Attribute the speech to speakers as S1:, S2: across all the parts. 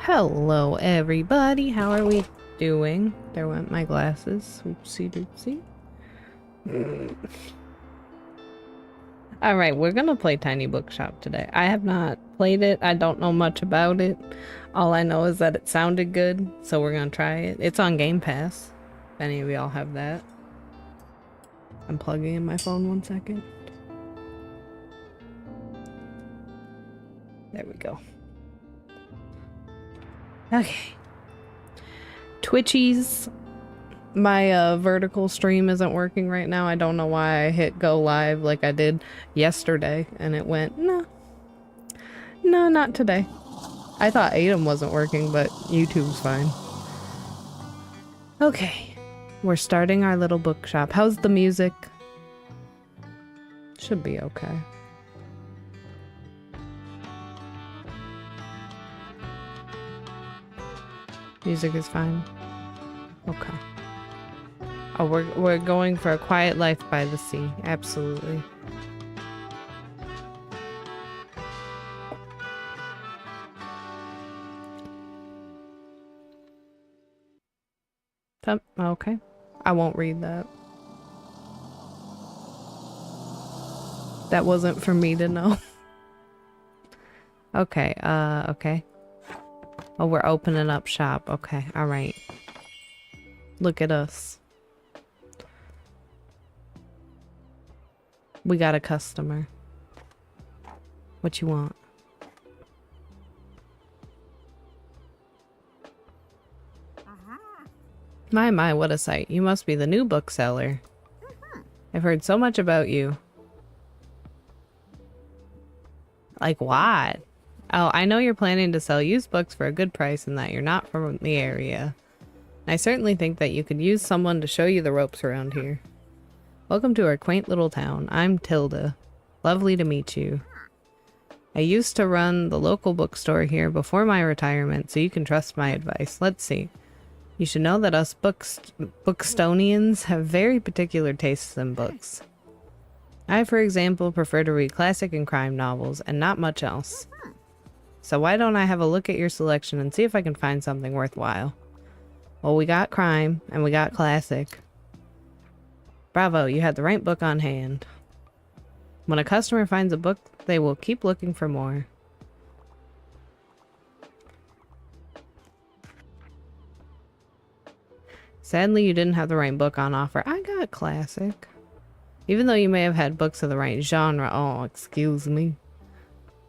S1: Hello everybody, how are we doing? There went my glasses. Oopsie doopsie. Alright, we're gonna play Tiny Bookshop today. I have not played it, I don't know much about it. All I know is that it sounded good, so we're gonna try it. It's on Game Pass, if any of y'all have that. I'm plugging in my phone 1 second. There we go. Okay. Twitchies. My vertical stream isn't working right now. I don't know why I hit go live like I did yesterday and it went, no, not today. I thought Atom wasn't working, but YouTube's fine. Okay, we're starting our little bookshop. How's the music? Should be okay. Music is fine. Okay. Oh, we're going for a quiet life by the sea. Absolutely. Okay. I won't read that. That wasn't for me to know. Okay, okay. Oh, we're opening up shop. Okay, alright. Look at us. We got a customer. What you want? My, what a sight. You must be the new bookseller. I've heard so much about you. Like what? Oh, I know you're planning to sell used books for a good price and that you're not from the area. I certainly think that you could use someone to show you the ropes around here. Welcome to our quaint little town. I'm Tilda. Lovely to meet you. I used to run the local bookstore here before my retirement, so you can trust my advice. Let's see. You should know that us Bookstonians have very particular tastes in books. I, for example, prefer to read classic and crime novels, and not much else. So why don't I have a look at your selection and see if I can find something worthwhile? Well, we got crime, and we got classic. Bravo, you had the right book on hand. When a customer finds a book, they will keep looking for more. Sadly, you didn't have the right book on offer. I got classic. Even though you may have had books of the right genre. Oh, excuse me.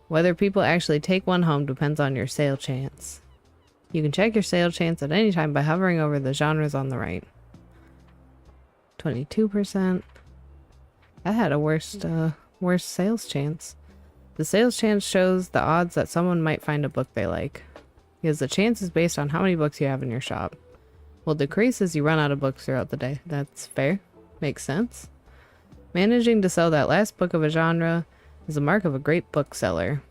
S1: Whether people actually take one home depends on your sale chance. You can check your sale chance at any time by hovering over the genres on the right. 22%. I had a worst sales chance. The sales chance shows the odds that someone might find a book they like. Because the chance is based on how many books you have in your shop. Will decrease as you run out of books throughout the day. That's fair. Makes sense. Managing to sell that last book of a genre is a mark of a great bookseller.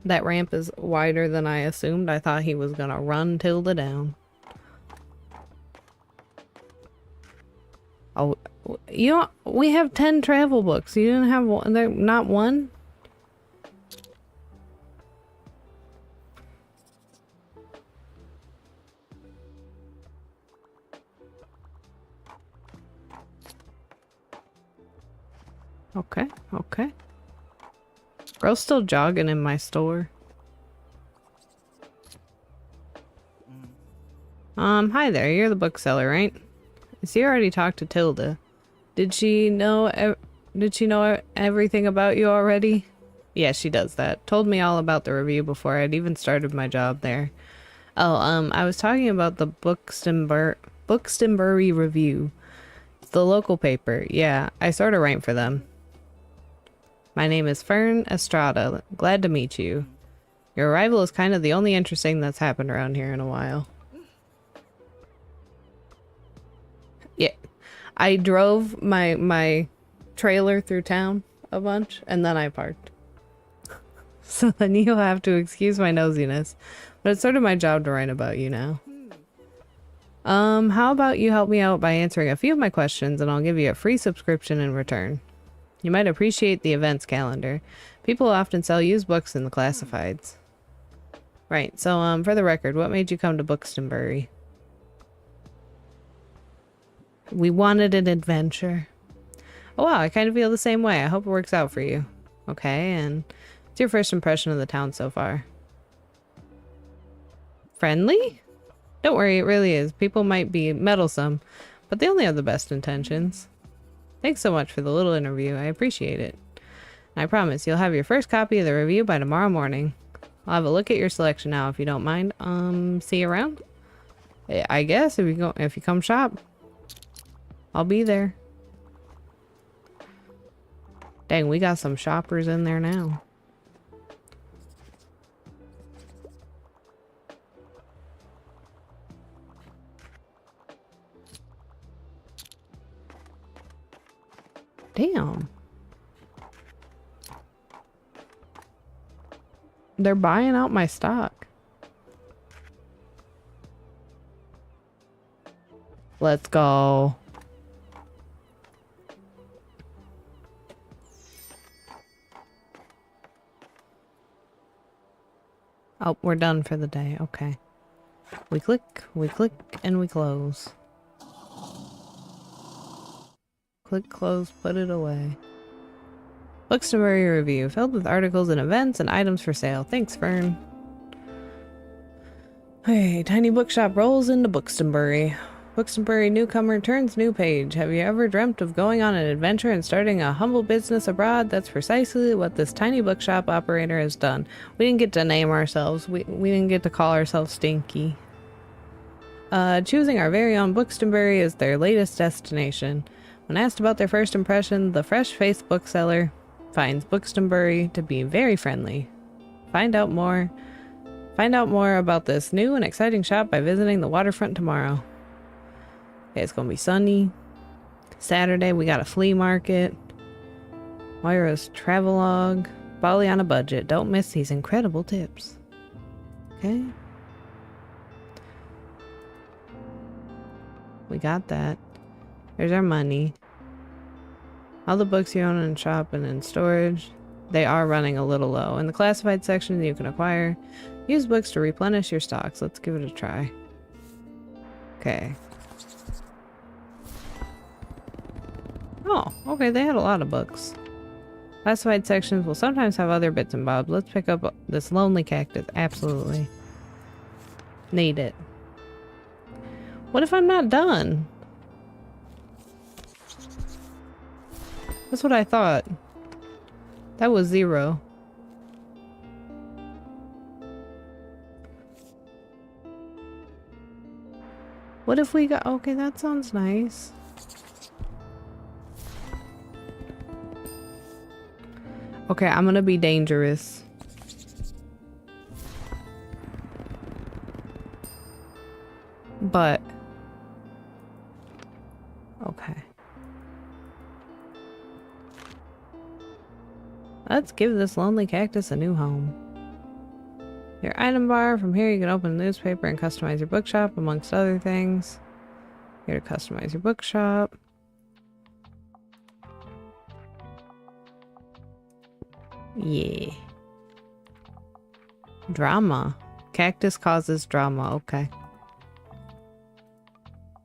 S1: That ramp is wider than I assumed. I thought he was gonna run Tilda down. Oh, you know, we have 10 travel books. You didn't have one, not one? Okay, okay. Girl's still jogging in my store. Hi there, you're the bookseller, right? I see you already talked to Tilda. Did she know everything about you already? Yeah, she does that. Told me all about the review before I'd even started my job there. Oh, I was talking about the Buxtonbury Review. It's the local paper. Yeah, I sort of write for them. My name is Fern Estrada. Glad to meet you. Your arrival is kind of the only interesting that's happened around here in a while. Yeah, I drove my trailer through town a bunch, and then I parked. So then you'll have to excuse my nosiness, but it's sort of my job to write about you now. How about you help me out by answering a few of my questions and I'll give you a free subscription in return. You might appreciate the events calendar. People often sell used books in the classifieds. Right, so for the record, what made you come to Bookstonbury? We wanted an adventure. Oh wow, I kind of feel the same way. I hope it works out for you. Okay, and what's your first impression of the town so far? Friendly? Don't worry, it really is. People might be meddlesome, but they only have the best intentions. Thanks so much for the little interview. I appreciate it. I promise you'll have your first copy of the review by tomorrow morning. I'll have a look at your selection now if you don't mind. See you around? I guess if you come shop, I'll be there. Dang, we got some shoppers in there now. Damn. They're buying out my stock. Let's go. Oh, we're done for the day. Okay. We click, and we close. Click, close, put it away. Bookstonbury review, filled with articles and events and items for sale. Thanks, Fern. Hey, tiny bookshop rolls into Bookstonbury. Bookstonbury newcomer turns new page. Have you ever dreamt of going on an adventure and starting a humble business abroad? That's precisely what this tiny bookshop operator has done. We didn't get to name ourselves. We didn't get to call ourselves Stinky. Choosing our very own Bookstonbury is their latest destination. When asked about their first impression, the fresh-faced bookseller finds Bookstonbury to be very friendly. Find out more about this new and exciting shop by visiting the waterfront tomorrow. Okay, it's gonna be sunny. Saturday, we got a flea market. Moira's travelogue. Bali on a budget. Don't miss these incredible tips. Okay. We got that. There's our money. All the books you own in shop and in storage, they are running a little low. In the classified section, you can acquire used books to replenish your stocks. Let's give it a try. Okay. Oh, okay, they had a lot of books. Classified sections will sometimes have other bits and bobs. Let's pick up this lonely cactus. Absolutely. Need it. What if I'm not done? That's what I thought. That was 0. What if we got... Okay, that sounds nice. Okay, I'm gonna be dangerous. But... Okay. Let's give this lonely cactus a new home. Your item bar. From here you can open a newspaper and customize your bookshop, amongst other things. Here to customize your bookshop. Yeah. Drama. Cactus causes drama. Okay.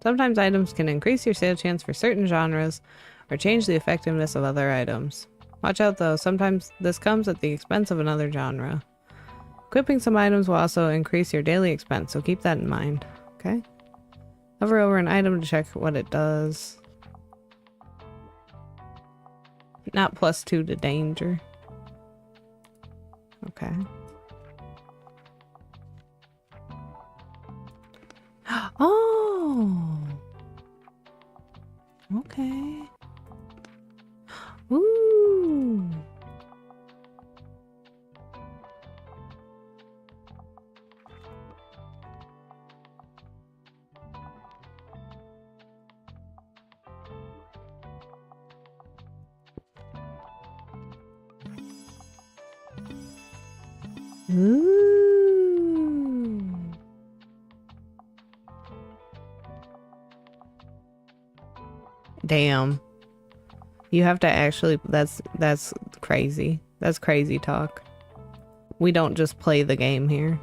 S1: Sometimes items can increase your sale chance for certain genres or change the effectiveness of other items. Watch out though, sometimes this comes at the expense of another genre. Equipping some items will also increase your daily expense, so keep that in mind. Okay? Hover over an item to check what it does. Not +2 to danger. Okay. Oh! Okay. Ooh! Ooh. Damn. You have to actually, that's crazy. That's crazy talk. We don't just play the game here.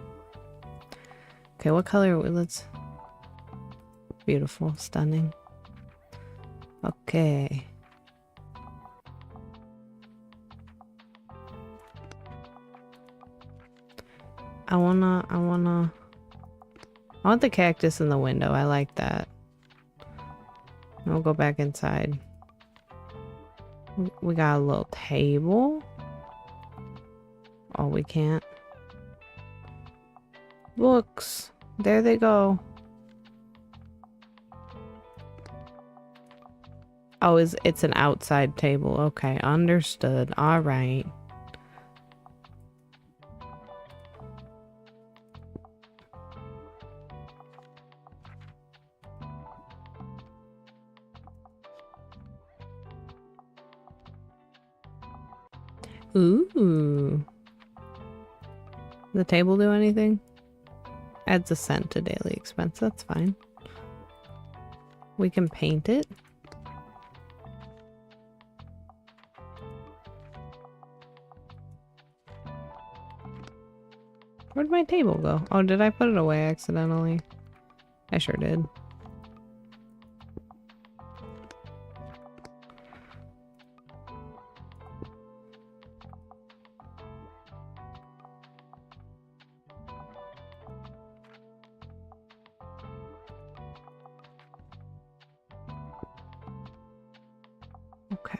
S1: Okay, what color? Let's... Beautiful, stunning. Okay. I want the cactus in the window. I like that. We'll go back inside. We got a little table. Oh, we can't. Books. There they go. Oh, it's an outside table. Okay, understood. All right. Ooh. The table do anything? Adds a cent to daily expense. That's fine. We can paint it. Where'd my table go? Oh, did I put it away accidentally? I sure did. Okay.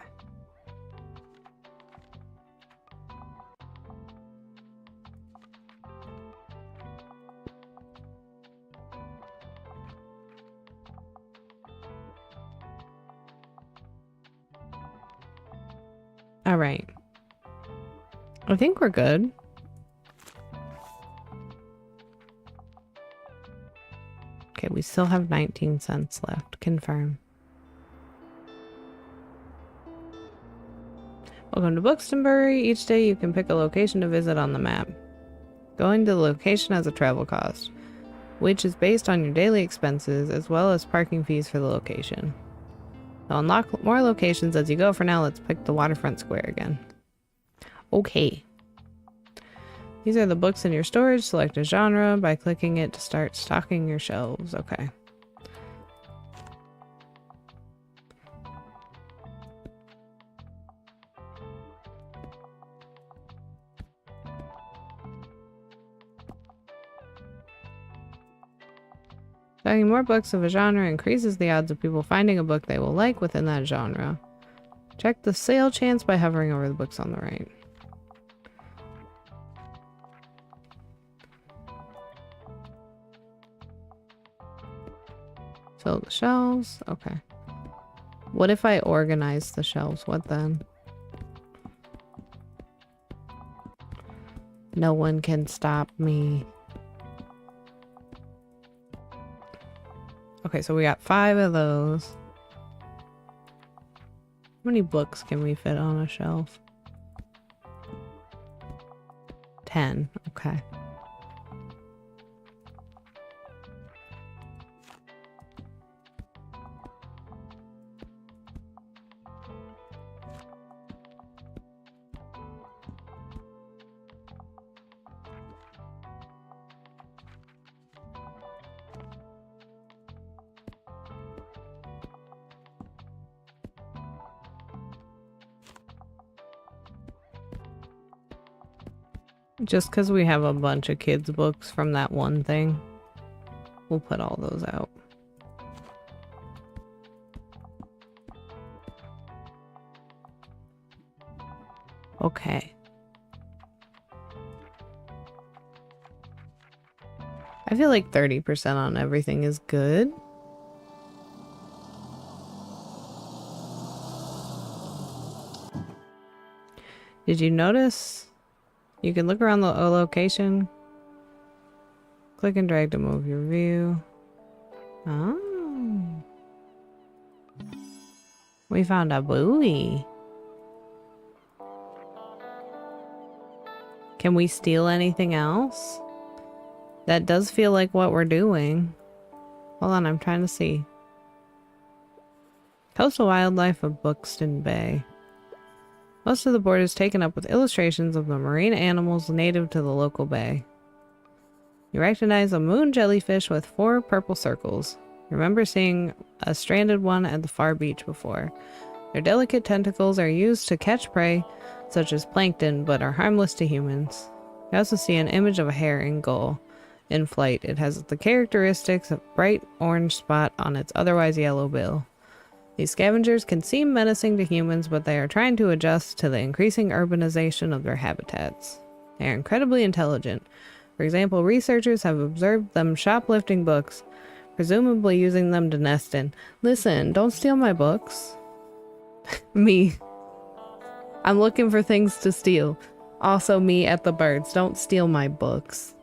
S1: All right. I think we're good. Okay, we still have 19 cents left. Confirm. Welcome to Buxtonbury. Each day you can pick a location to visit on the map. Going to the location has a travel cost, which is based on your daily expenses as well as parking fees for the location. You'll unlock more locations as you go. For now, let's pick the waterfront square again. Okay. These are the books in your storage. Select a genre by clicking it to start stocking your shelves. Okay. Stocking more books of a genre increases the odds of people finding a book they will like within that genre. Check the sale chance by hovering over the books on the right. Fill the shelves. Okay. What if I organize the shelves? What then? No one can stop me. Okay, so we got 5 of those. How many books can we fit on a shelf? 10. Okay. Just because we have a bunch of kids' books from that one thing, we'll put all those out. Okay. I feel like 30% on everything is good. Did you notice? You can look around the location. Click and drag to move your view. Oh. We found a buoy. Can we steal anything else? That does feel like what we're doing. Hold on, I'm trying to see. Coastal wildlife of Buxton Bay. Most of the board is taken up with illustrations of the marine animals native to the local bay. You recognize a moon jellyfish with 4 purple circles. Remember seeing a stranded one at the far beach before. Their delicate tentacles are used to catch prey, such as plankton, but are harmless to humans. You also see an image of a herring gull in flight. It has the characteristics of bright orange spot on its otherwise yellow bill. These scavengers can seem menacing to humans, but they are trying to adjust to the increasing urbanization of their habitats. They are incredibly intelligent. For example, researchers have observed them shoplifting books, presumably using them to nest in. Listen, don't steal my books. Me. I'm looking for things to steal. Also me at the birds. Don't steal my books.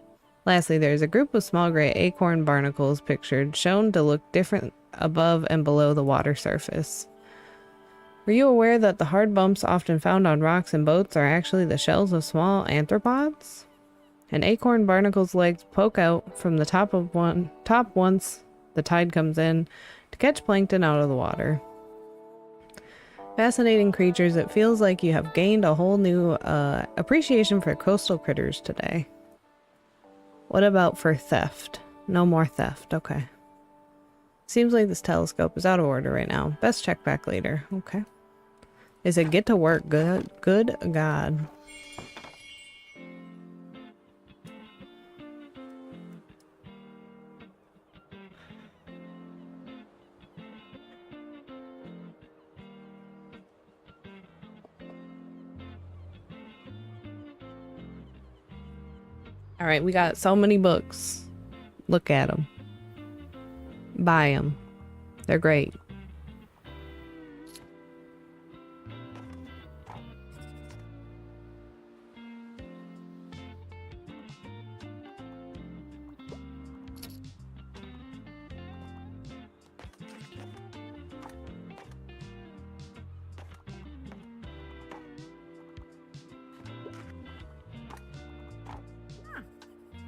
S1: Lastly, there is a group of small gray acorn barnacles pictured, shown to look different above and below the water surface. Were you aware that the hard bumps often found on rocks and boats are actually the shells of small arthropods? An acorn barnacle's legs poke out from the top once the tide comes in to catch plankton out of the water. Fascinating creatures. It feels like you have gained a whole new appreciation for coastal critters today. What about for theft? No more theft. Okay. Seems like this telescope is out of order right now. Best check back later. Okay. Is it get to work? Good. Good God. All right, we got so many books. Look at them. Buy them. They're great.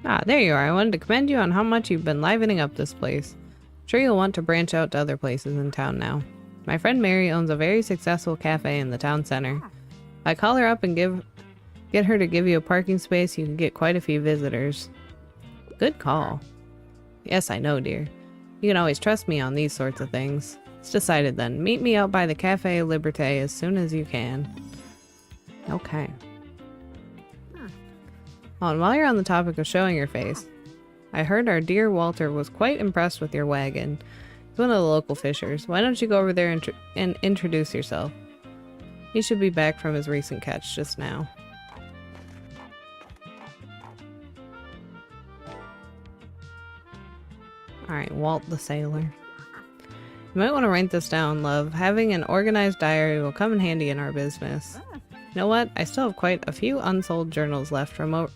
S1: Ah, there you are. I wanted to commend you on how much you've been livening up this place. I'm sure you'll want to branch out to other places in town now. My friend Mary owns a very successful cafe in the town center. If I call her up and get her to give you a parking space, you can get quite a few visitors. Good call. Yes, I know, dear. You can always trust me on these sorts of things. It's decided then. Meet me out by the Cafe Liberté as soon as you can. Okay. Oh, and while you're on the topic of showing your face, I heard our dear Walter was quite impressed with your wagon. He's one of the local fishers. Why don't you go over there and introduce yourself? He should be back from his recent catch just now. Alright, Walt the sailor. You might want to write this down, love. Having an organized diary will come in handy in our business. You know what? I still have quite a few unsold journals left from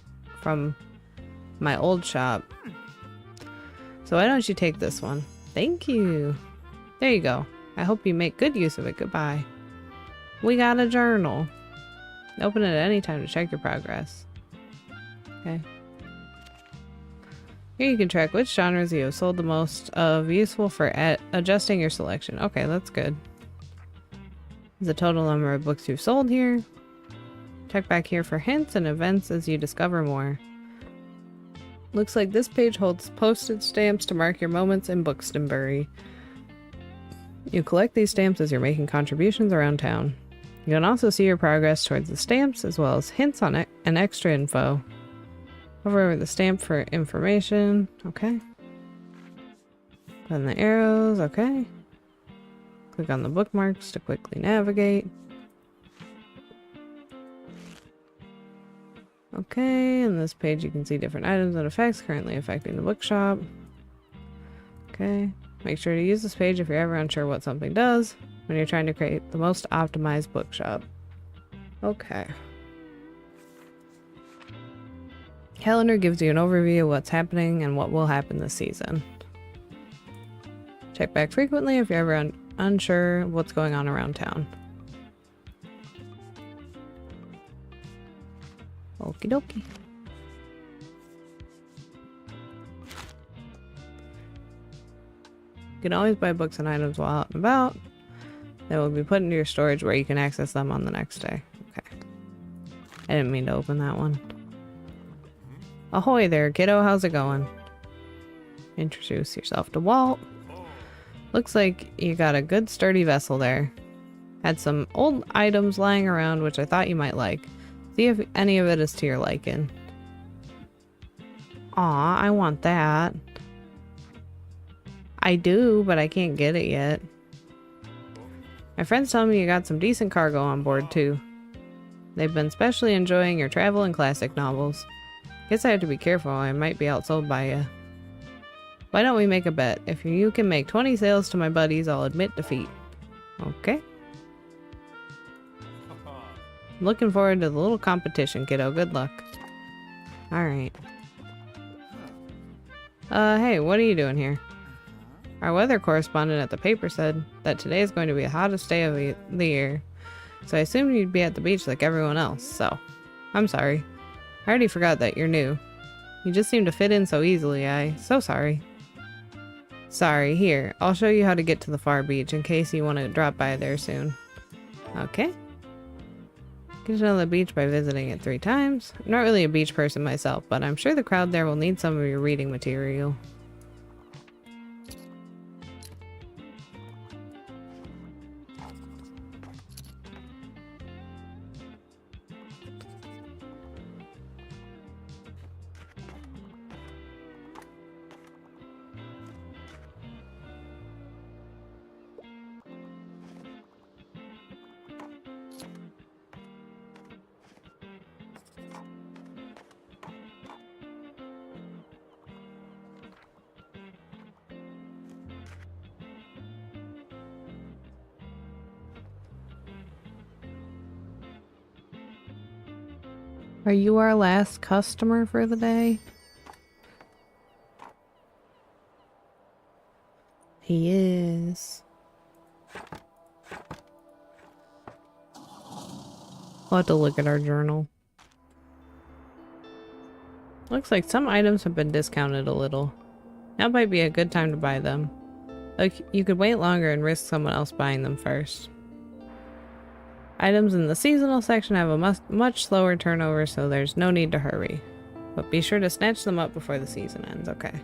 S1: my old shop. So why don't you take this one? Thank you. There you go. I hope you make good use of it. Goodbye. We got a journal. Open it at any time to check your progress. Okay. Here you can track which genres you have sold the most of, useful for adjusting your selection. Okay, that's good. The total number of books you've sold here. Check back here for hints and events as you discover more. Looks like this page holds postage stamps to mark your moments in Buxtonbury. You collect these stamps as you're making contributions around town. You can also see your progress towards the stamps as well as hints on it and extra info. Hover over the stamp for information. Okay. Then the arrows. Okay. Click on the bookmarks to quickly navigate. Okay, on this page you can see different items and effects currently affecting the bookshop. Okay, make sure to use this page if you're ever unsure what something does when you're trying to create the most optimized bookshop. Okay. Calendar gives you an overview of what's happening and what will happen this season. Check back frequently if you're ever unsure what's going on around town. Okie dokie. You can always buy books and items while out and about. They will be put into your storage where you can access them on the next day. Okay. I didn't mean to open that one. Ahoy there, kiddo. How's it going? Introduce yourself to Walt. Looks like you got a good sturdy vessel there. Had some old items lying around which I thought you might like. See if any of it is to your liking. Aw, I want that. I do, but I can't get it yet. My friends tell me you got some decent cargo on board too. They've been especially enjoying your travel and classic novels. Guess I have to be careful, I might be outsold by you. Why don't we make a bet? If you can make 20 sales to my buddies, I'll admit defeat. Okay. Looking forward to the little competition, kiddo. Good luck. Alright. Hey, what are you doing here? Our weather correspondent at the paper said that today is going to be the hottest day of the year. So I assumed you'd be at the beach like everyone else, so... I'm sorry. I already forgot that you're new. You just seem to fit in so easily, so sorry. Sorry, here, I'll show you how to get to the far beach in case you want to drop by there soon. Okay. Get to know the beach by visiting it 3 times. I'm not really a beach person myself, but I'm sure the crowd there will need some of your reading material. Are you our last customer for the day? He is. We'll have to look at our journal. Looks like some items have been discounted a little. Now might be a good time to buy them. Like, you could wait longer and risk someone else buying them first. Items in the seasonal section have a much slower turnover, so there's no need to hurry. But be sure to snatch them up before the season ends, okay?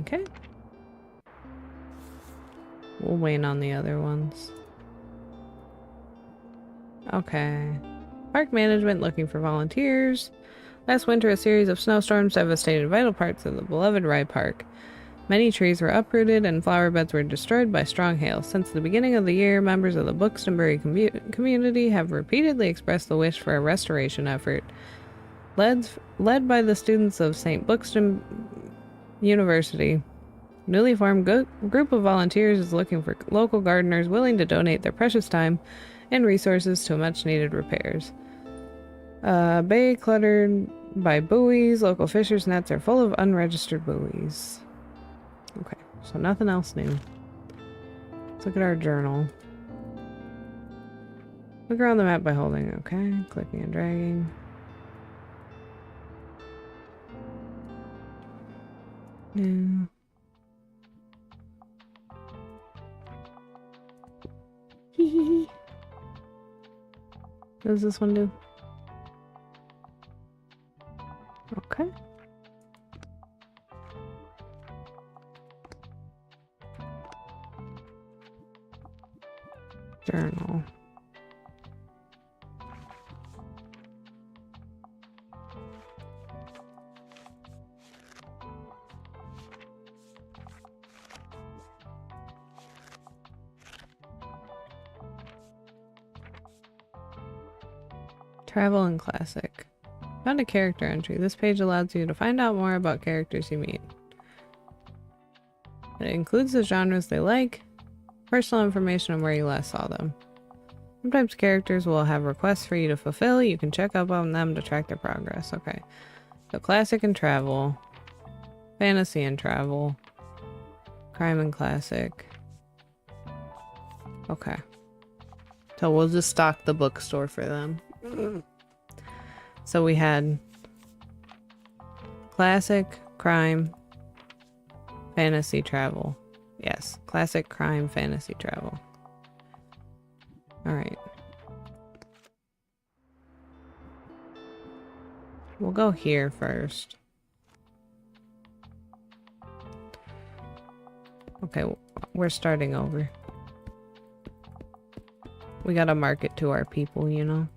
S1: Okay. We'll wait on the other ones. Okay. Park management looking for volunteers. Last winter, a series of snowstorms devastated vital parts of the beloved Rye Park. Many trees were uprooted and flower beds were destroyed by strong hail. Since the beginning of the year, members of the Buxtonbury community have repeatedly expressed the wish for a restoration effort. Led by the students of St. Buxton University, newly formed group of volunteers is looking for local gardeners willing to donate their precious time and resources to much-needed repairs. Bay cluttered by buoys. Local fishers' nets are full of unregistered buoys. Okay, so nothing else new. Let's look at our journal. Look around the map by holding. Okay, clicking and dragging. New. Hee. What does this one do? Okay. Journal. Travel and Classic. Found a character entry. This page allows you to find out more about characters you meet. It includes the genres they like, personal information on where you last saw them. Sometimes characters will have requests for you to fulfill. You can check up on them to track their progress. Okay. So classic and travel. Fantasy and travel. Crime and classic. Okay. So we'll just stock the bookstore for them. So we had Classic, crime, fantasy, travel. Yes, classic, crime, fantasy, travel. Alright. We'll go here first. Okay, we're starting over. We gotta market to our people, you know?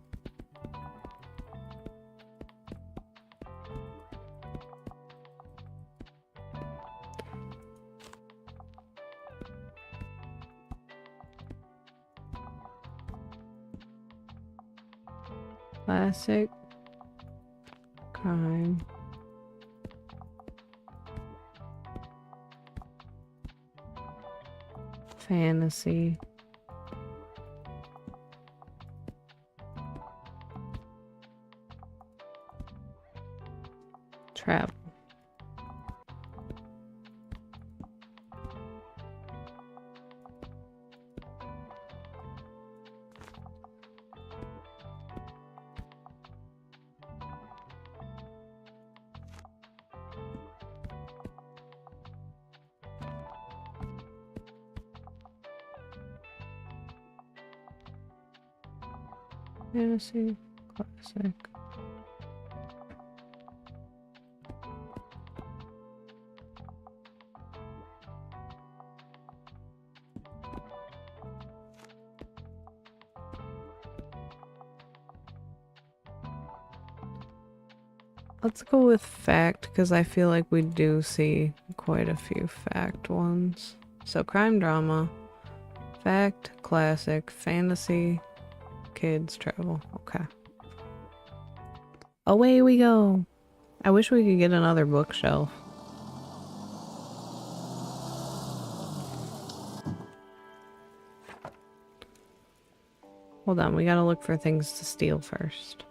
S1: Classic, crime, fantasy, travel. Fantasy, classic. Let's go with fact, because I feel like we do see quite a few fact ones. So crime, drama, fact, classic, fantasy, kids, travel. Okay. Away we go. I wish we could get another bookshelf. Hold on, we gotta look for things to steal first.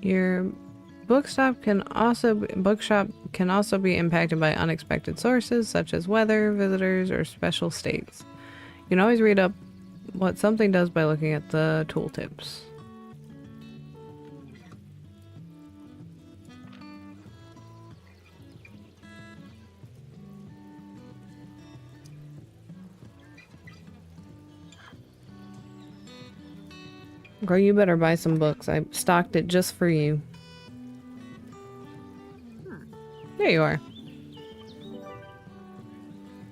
S1: Your bookshop can also be impacted by unexpected sources such as weather, visitors, or special states. You can always read up what something does by looking at the tooltips. Girl, you better buy some books. I stocked it just for you. There you are.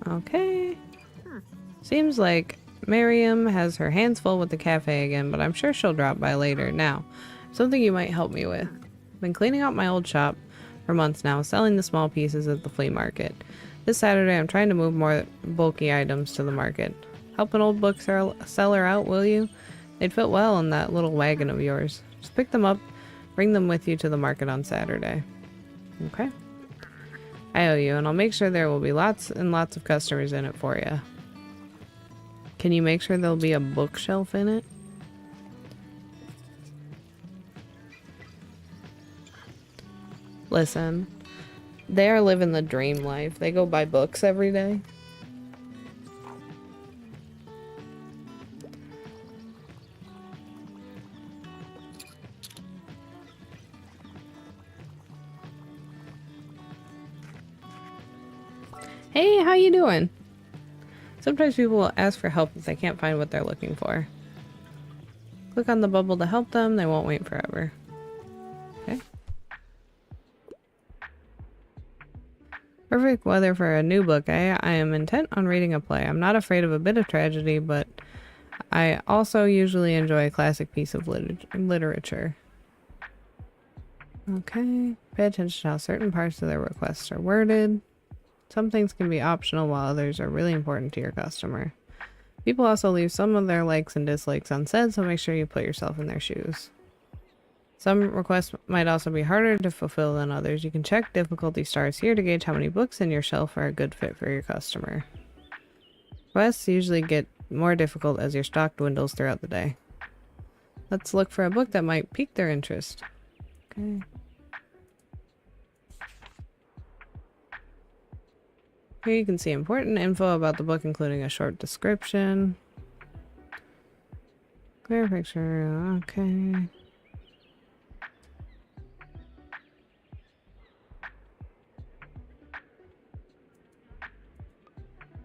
S1: Okay. Seems like Miriam has her hands full with the cafe again, but I'm sure she'll drop by later. Now, something you might help me with. I've been cleaning out my old shop for months now, selling the small pieces at the flea market. This Saturday, I'm trying to move more bulky items to the market. Help an old book seller out, will you? They'd fit well in that little wagon of yours. Just pick them up, bring them with you to the market on Saturday. Okay? I owe you, and I'll make sure there will be lots and lots of customers in it for you. Can you make sure there'll be a bookshelf in it? Listen, they are living the dream life. They go buy books every day. Hey, how you doing? Sometimes people will ask for help if they can't find what they're looking for. Click on the bubble to help them. They won't wait forever. Okay. Perfect weather for a new book. I am intent on reading a play. I'm not afraid of a bit of tragedy, but I also usually enjoy a classic piece of literature. Okay. Pay attention to how certain parts of their requests are worded. Some things can be optional while others are really important to your customer. People also leave some of their likes and dislikes unsaid, so make sure you put yourself in their shoes. Some requests might also be harder to fulfill than others. You can check difficulty stars here to gauge how many books in your shelf are a good fit for your customer. Requests usually get more difficult as your stock dwindles throughout the day. Let's look for a book that might pique their interest. Okay. Here you can see important info about the book, including a short description. Clear picture, okay.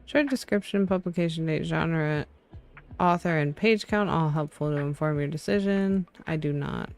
S1: Short description, publication date, genre, author, and page count, all helpful to inform your decision. I do not.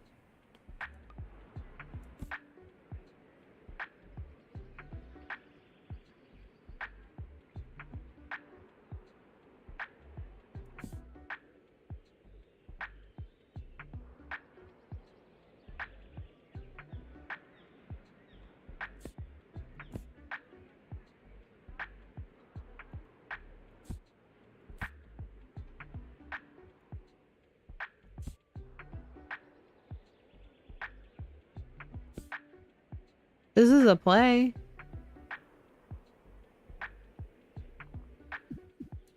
S1: This is a play.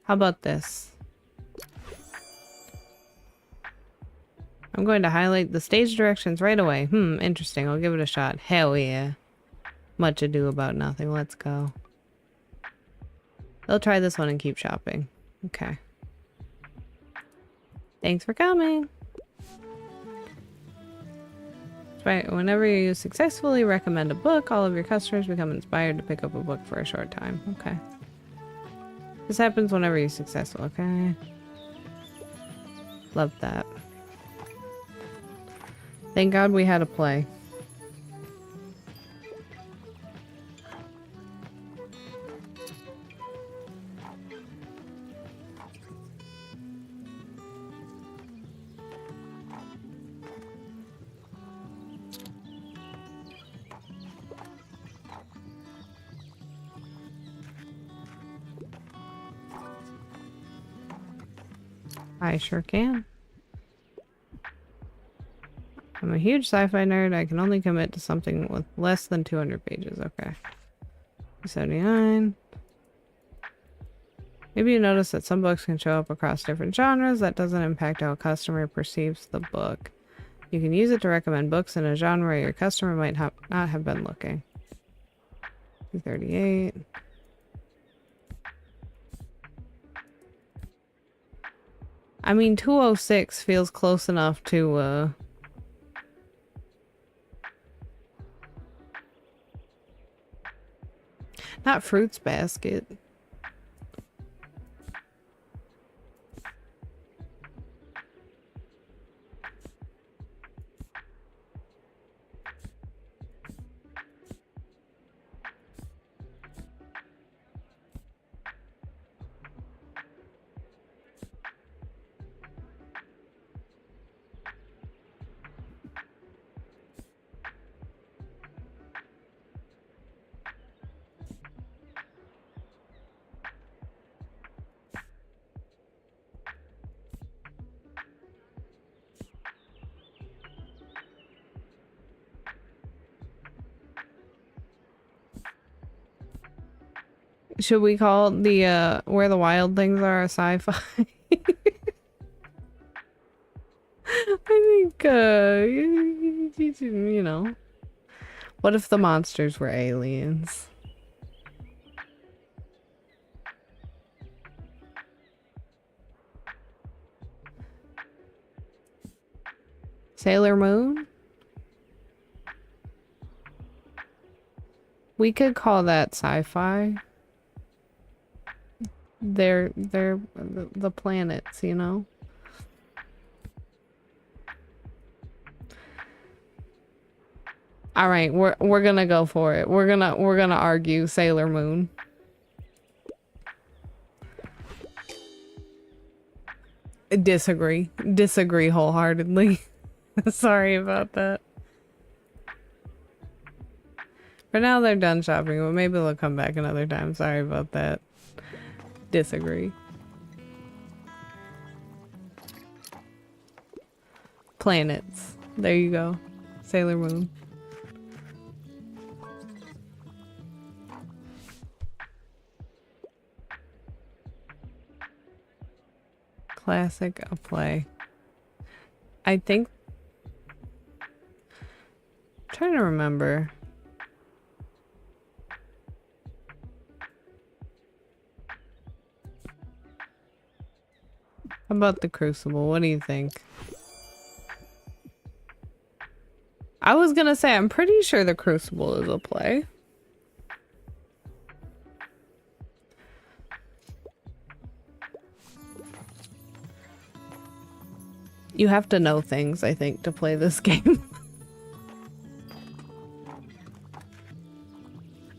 S1: How about this? I'm going to highlight the stage directions right away. Interesting. I'll give it a shot. Hell yeah. Much ado about nothing. Let's go. They'll try this one and keep shopping. Okay. Thanks for coming. Right. Whenever you successfully recommend a book, all of your customers become inspired to pick up a book for a short time. Okay. This happens whenever you're successful, okay? Love that. Thank God we had a play. I sure can. I'm a huge sci-fi nerd. I can only commit to something with less than 200 pages. Okay. 79. Maybe you notice that some books can show up across different genres. That doesn't impact how a customer perceives the book. You can use it to recommend books in a genre where your customer might not have been looking. 238. I mean, 206 feels close enough to, not Fruits Basket. Should we call the, Where the Wild Things Are a sci-fi? I think, you know. What if the monsters were aliens? Sailor Moon? We could call that sci-fi. They're the planets, you know? All right, we're gonna go for it. We're gonna argue Sailor Moon. Disagree wholeheartedly. Sorry about that. For now, they're done shopping, but maybe they'll come back another time. Sorry about that. Disagree. Planets. There you go. Sailor Moon. Classic, a play. I think... I'm trying to remember. How about the Crucible? What do you think? I was gonna say, I'm pretty sure the Crucible is a play. You have to know things, I think, to play this game.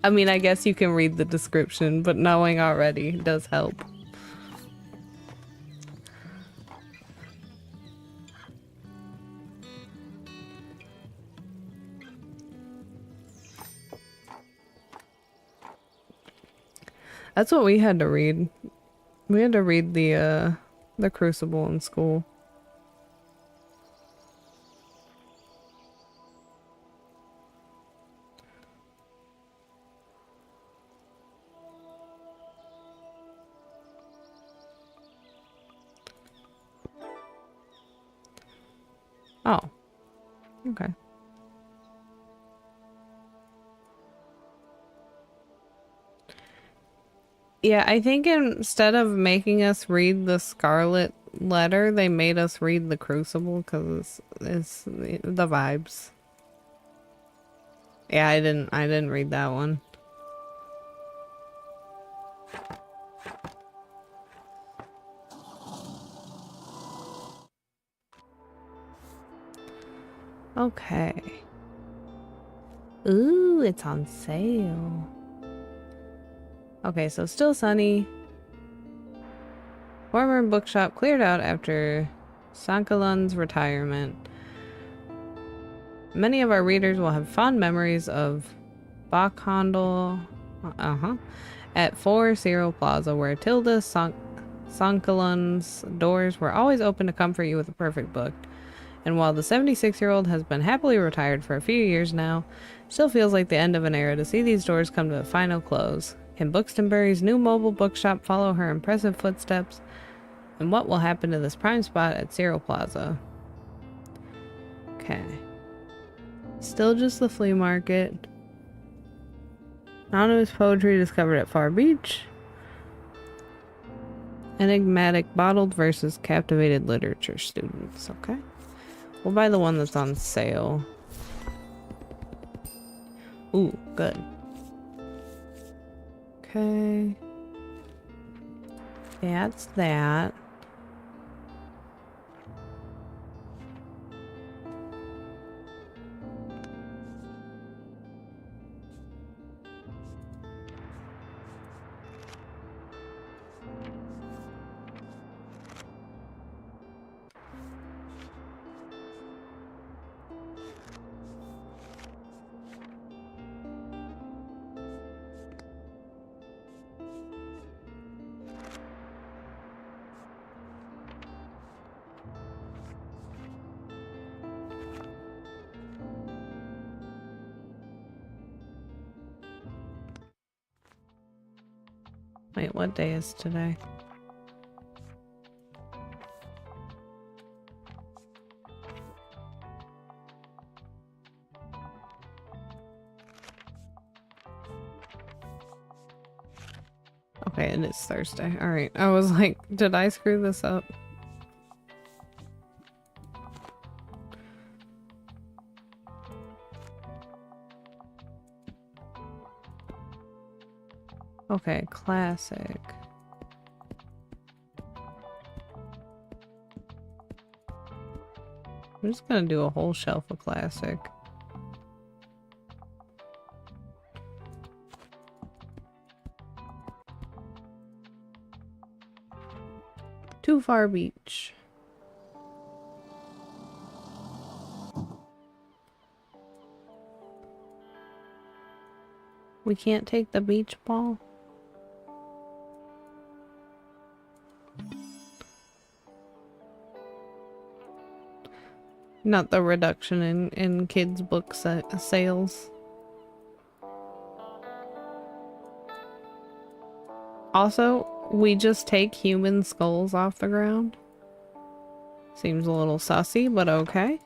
S1: I mean, I guess you can read the description, but knowing already does help. That's what we had to read. We had to read the Crucible in school. Oh. Okay. Yeah, I think instead of making us read the Scarlet Letter, they made us read the Crucible because it's the vibes. Yeah, I didn't read that one. Okay. Ooh, it's on sale. Okay, so still sunny. Former bookshop cleared out after Sankalun's retirement. Many of our readers will have fond memories of Bachhandel at 4 Cyril Plaza, where Tilda Sankalun's doors were always open to comfort you with a perfect book. And while the 76-year-old has been happily retired for a few years now, still feels like the end of an era to see these doors come to a final close. Can Buxtonbury's new mobile bookshop follow her impressive footsteps? And what will happen to this prime spot at Cyril Plaza? Okay. Still just the flea market. Anonymous poetry discovered at Far Beach. Enigmatic bottled versus captivated literature students. Okay. We'll buy the one that's on sale. Ooh, good. Okay. That's that. Wait, what day is today? Okay, it is Thursday. Alright, I was like, did I screw this up? Okay, classic. I'm just gonna do a whole shelf of classic. Too Far Beach. We can't take the beach ball? Not the reduction in kids' book sales. Also, we just take human skulls off the ground. Seems a little sussy, but okay.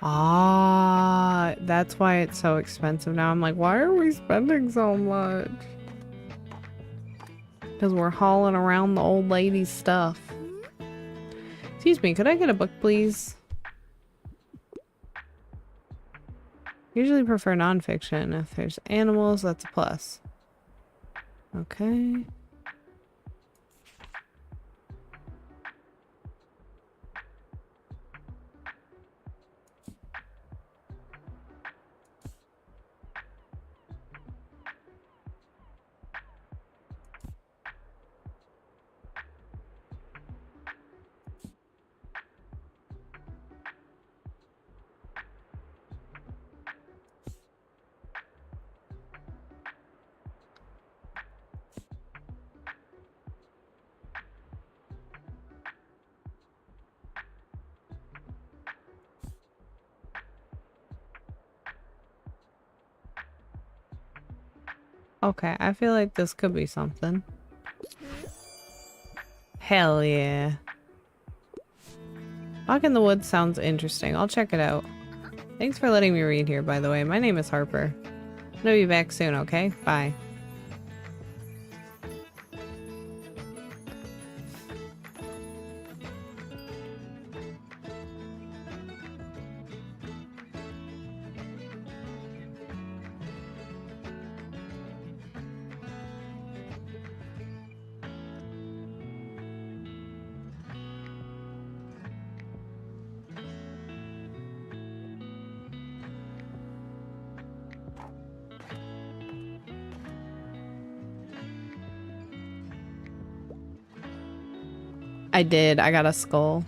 S1: Ah, that's why it's so expensive now. I'm like, why are we spending so much? Because we're hauling around the old lady's stuff. Excuse me, could I get a book, please? Usually prefer nonfiction. If there's animals, that's a plus. Okay. Okay, I feel like this could be something. Hell yeah. Walk in the Woods sounds interesting. I'll check it out. Thanks for letting me read here, by the way. My name is Harper. I'm gonna be back soon, okay? Bye. I did. I got a skull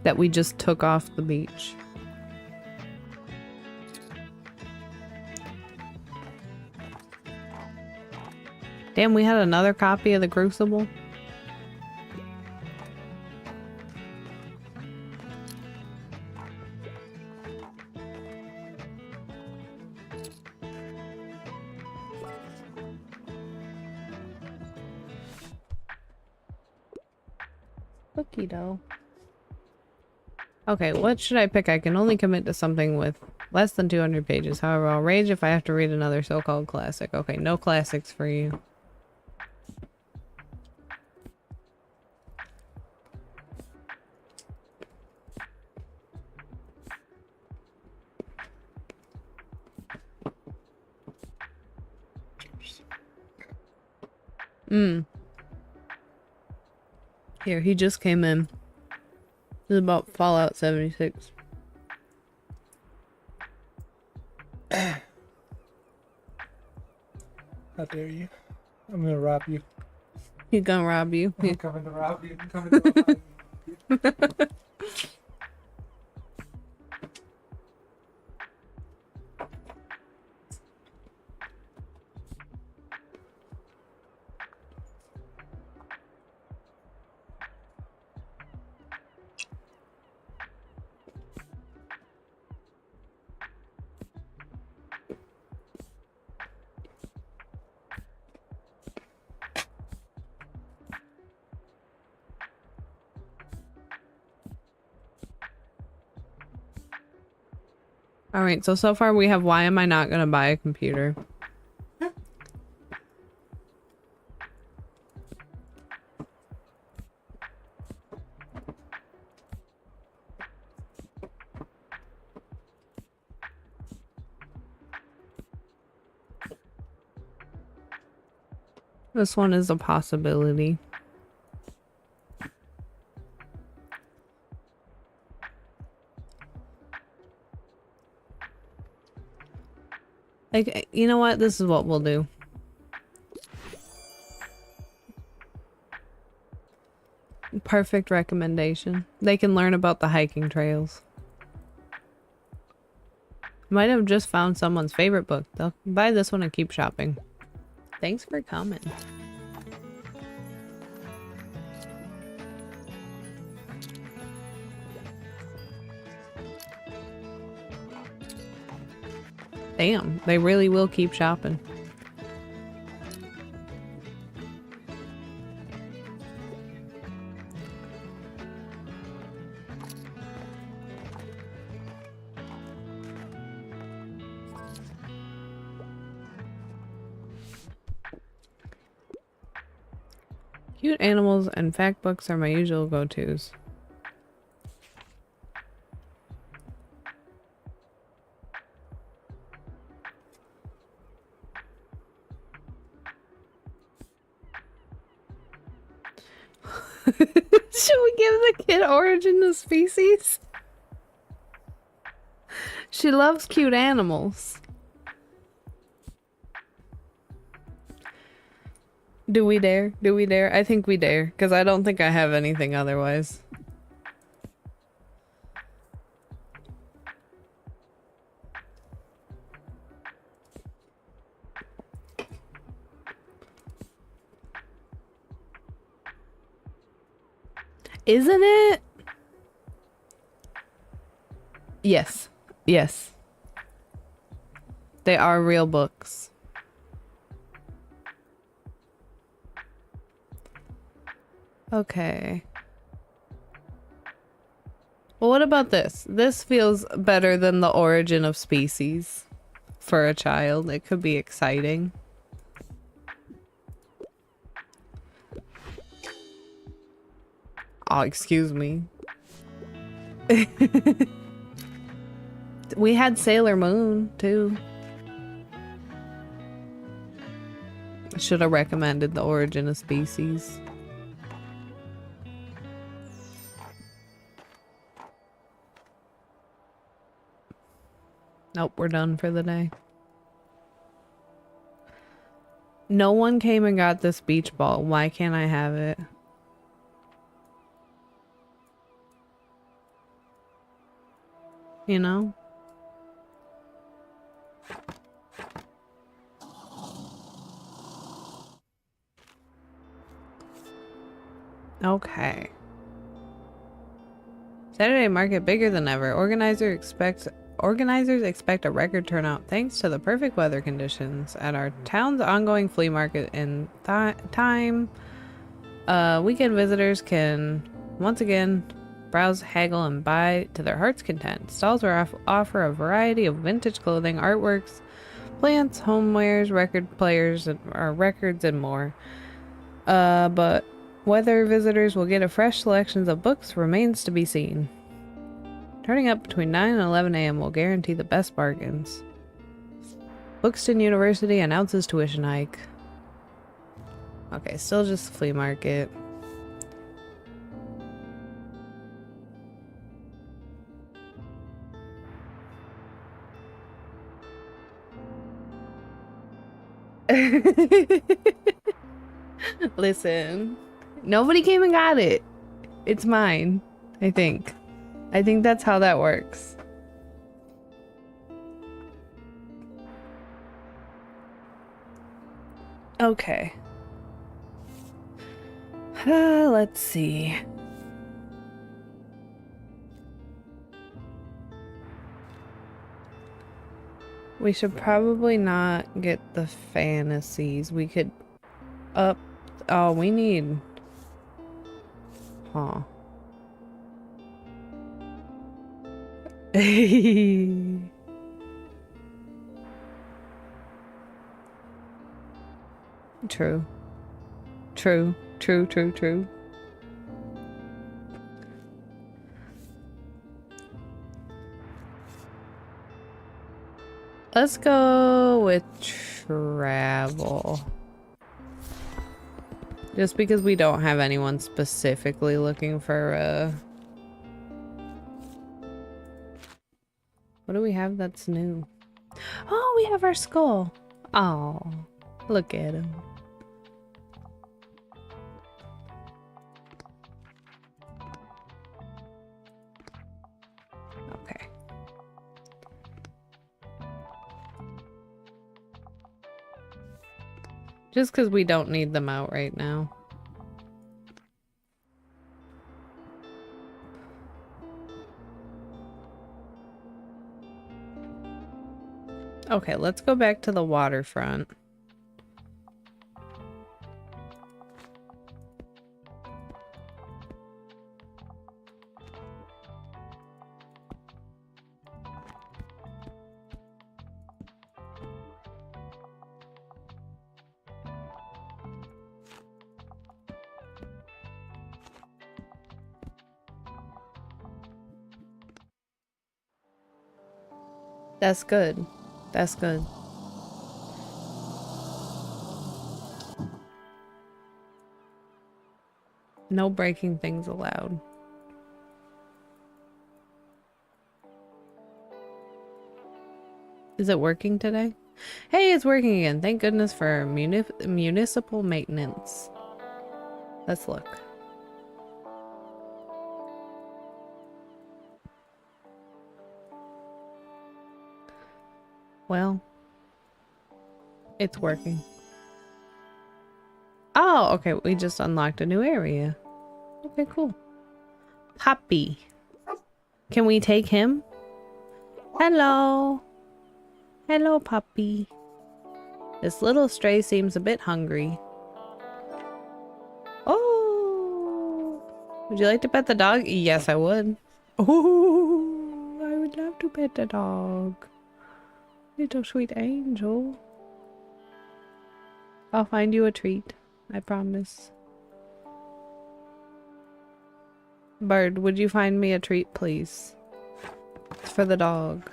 S1: that we just took off the beach. Damn, we had another copy of the Crucible. Cookie dough. Okay, what should I pick? I can only commit to something with less than 200 pages. However, I'll rage if I have to read another so-called classic. Okay, no classics for you. Here, he just came in. This is about Fallout 76.
S2: How dare you? I'm gonna rob you.
S1: He's gonna rob you.
S2: I'm coming to rob you. I'm coming to rob you.
S1: Alright, so far we have why am I not gonna buy a computer? This one is a possibility. Like, you know what? This is what we'll do. Perfect recommendation. They can learn about the hiking trails. Might have just found someone's favorite book. They'll buy this one and keep shopping. Thanks for coming. Damn, they really will keep shopping. Cute animals and fact books are my usual go-tos. Should we give the kid origin of species? She loves cute animals. Do we dare? Do we dare? I think we dare, because I don't think I have anything otherwise. Isn't it? Yes. Yes. They are real books. Okay. Well, what about this? This feels better than the origin of species for a child. It could be exciting. Oh, excuse me. We had Sailor Moon, too. Should have recommended the origin of species. Nope, we're done for the day. No one came and got this beach ball. Why can't I have it? You know? Okay. Saturday market bigger than ever. Organizers expect a record turnout thanks to the perfect weather conditions at our town's ongoing flea market in time. Weekend visitors can once again browse, haggle, and buy to their heart's content. Stalls will offer a variety of vintage clothing, artworks, plants, homewares, record players, records, and more. But whether visitors will get a fresh selections of books remains to be seen. Turning up between 9 and 11 a.m. will guarantee the best bargains. Buxton University announces tuition hike. Okay, still just flea market. Listen, nobody came and got it. It's mine, I think. I think that's how that works. Okay. Let's see. We should probably not get the fantasies. We could up. Oh, we need. Huh. True. True. True, true, true. Let's go with travel. Just because we don't have anyone specifically looking for what do we have that's new? Oh, we have our skull. Oh, look at him. Okay. Just because we don't need them out right now. Okay, let's go back to the waterfront. That's good. That's good. No breaking things allowed. Is it working today? Hey, it's working again. Thank goodness for municipal maintenance. Let's look. Well, it's working. Oh, okay. We just unlocked a new area. Okay, cool. Puppy. Can we take him? Hello. Hello, puppy. This little stray seems a bit hungry. Oh. Would you like to pet the dog? Yes, I would. Oh, I would love to pet the dog. Little sweet angel. I'll find you a treat. I promise. Bird, would you find me a treat, please? It's for the dog.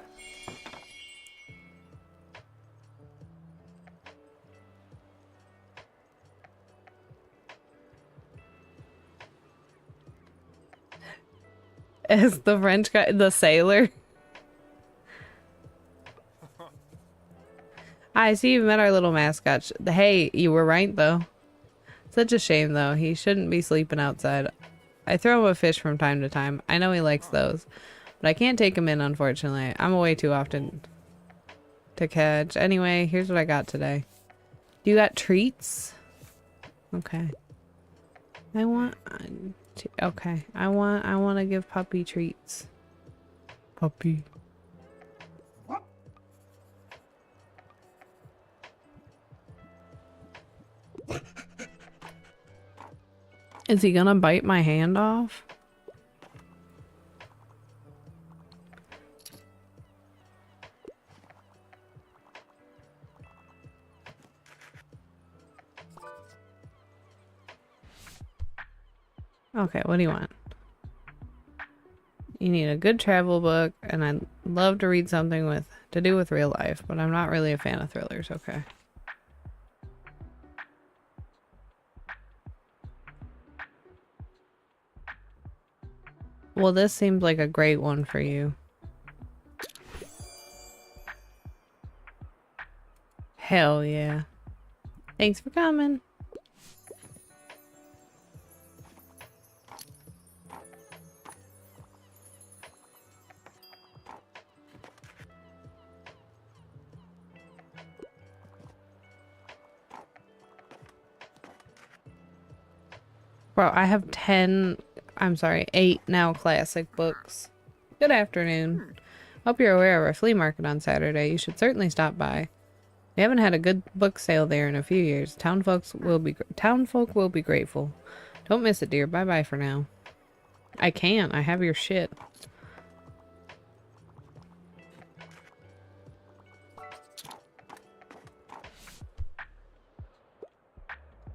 S1: As the French guy, the sailor. I see you met our little mascot. Hey, you were right though. Such a shame though. He shouldn't be sleeping outside. I throw him a fish from time to time. I know he likes those, but I can't take him in, unfortunately. I'm away too often to catch. Anyway, here's what I got today. You got treats? Okay. I want to give Puppy treats. Puppy. Is he gonna bite my hand off? Okay, what do you want? You need a good travel book, and I'd love to read something to do with real life, but I'm not really a fan of thrillers. Okay. Well, this seems like a great one for you. Hell yeah. Thanks for coming. Bro, I have 8 now classic books. Good afternoon. Hope you're aware of our flea market on Saturday. You should certainly stop by. We haven't had a good book sale there in a few years. Townfolk will be grateful. Don't miss it, dear. Bye-bye for now. I can't. I have your shit.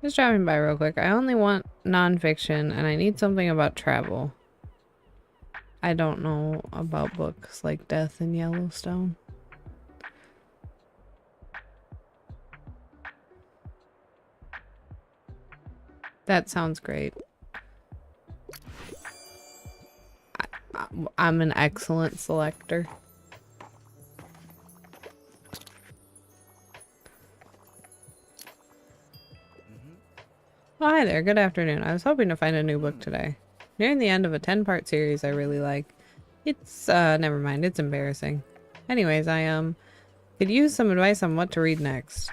S1: Just driving by real quick. I only want nonfiction, and I need something about travel. I don't know about books like Death in Yellowstone. That sounds great. I'm an excellent selector. Oh, hi there. Good afternoon. I was hoping to find a new book today. Nearing the end of a 10-part series I really like. It's, never mind. It's embarrassing. Anyways, I, could use some advice on what to read next.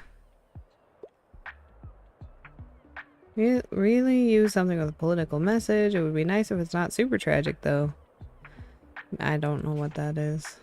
S1: Really use something with a political message. It would be nice if it's not super tragic, though. I don't know what that is.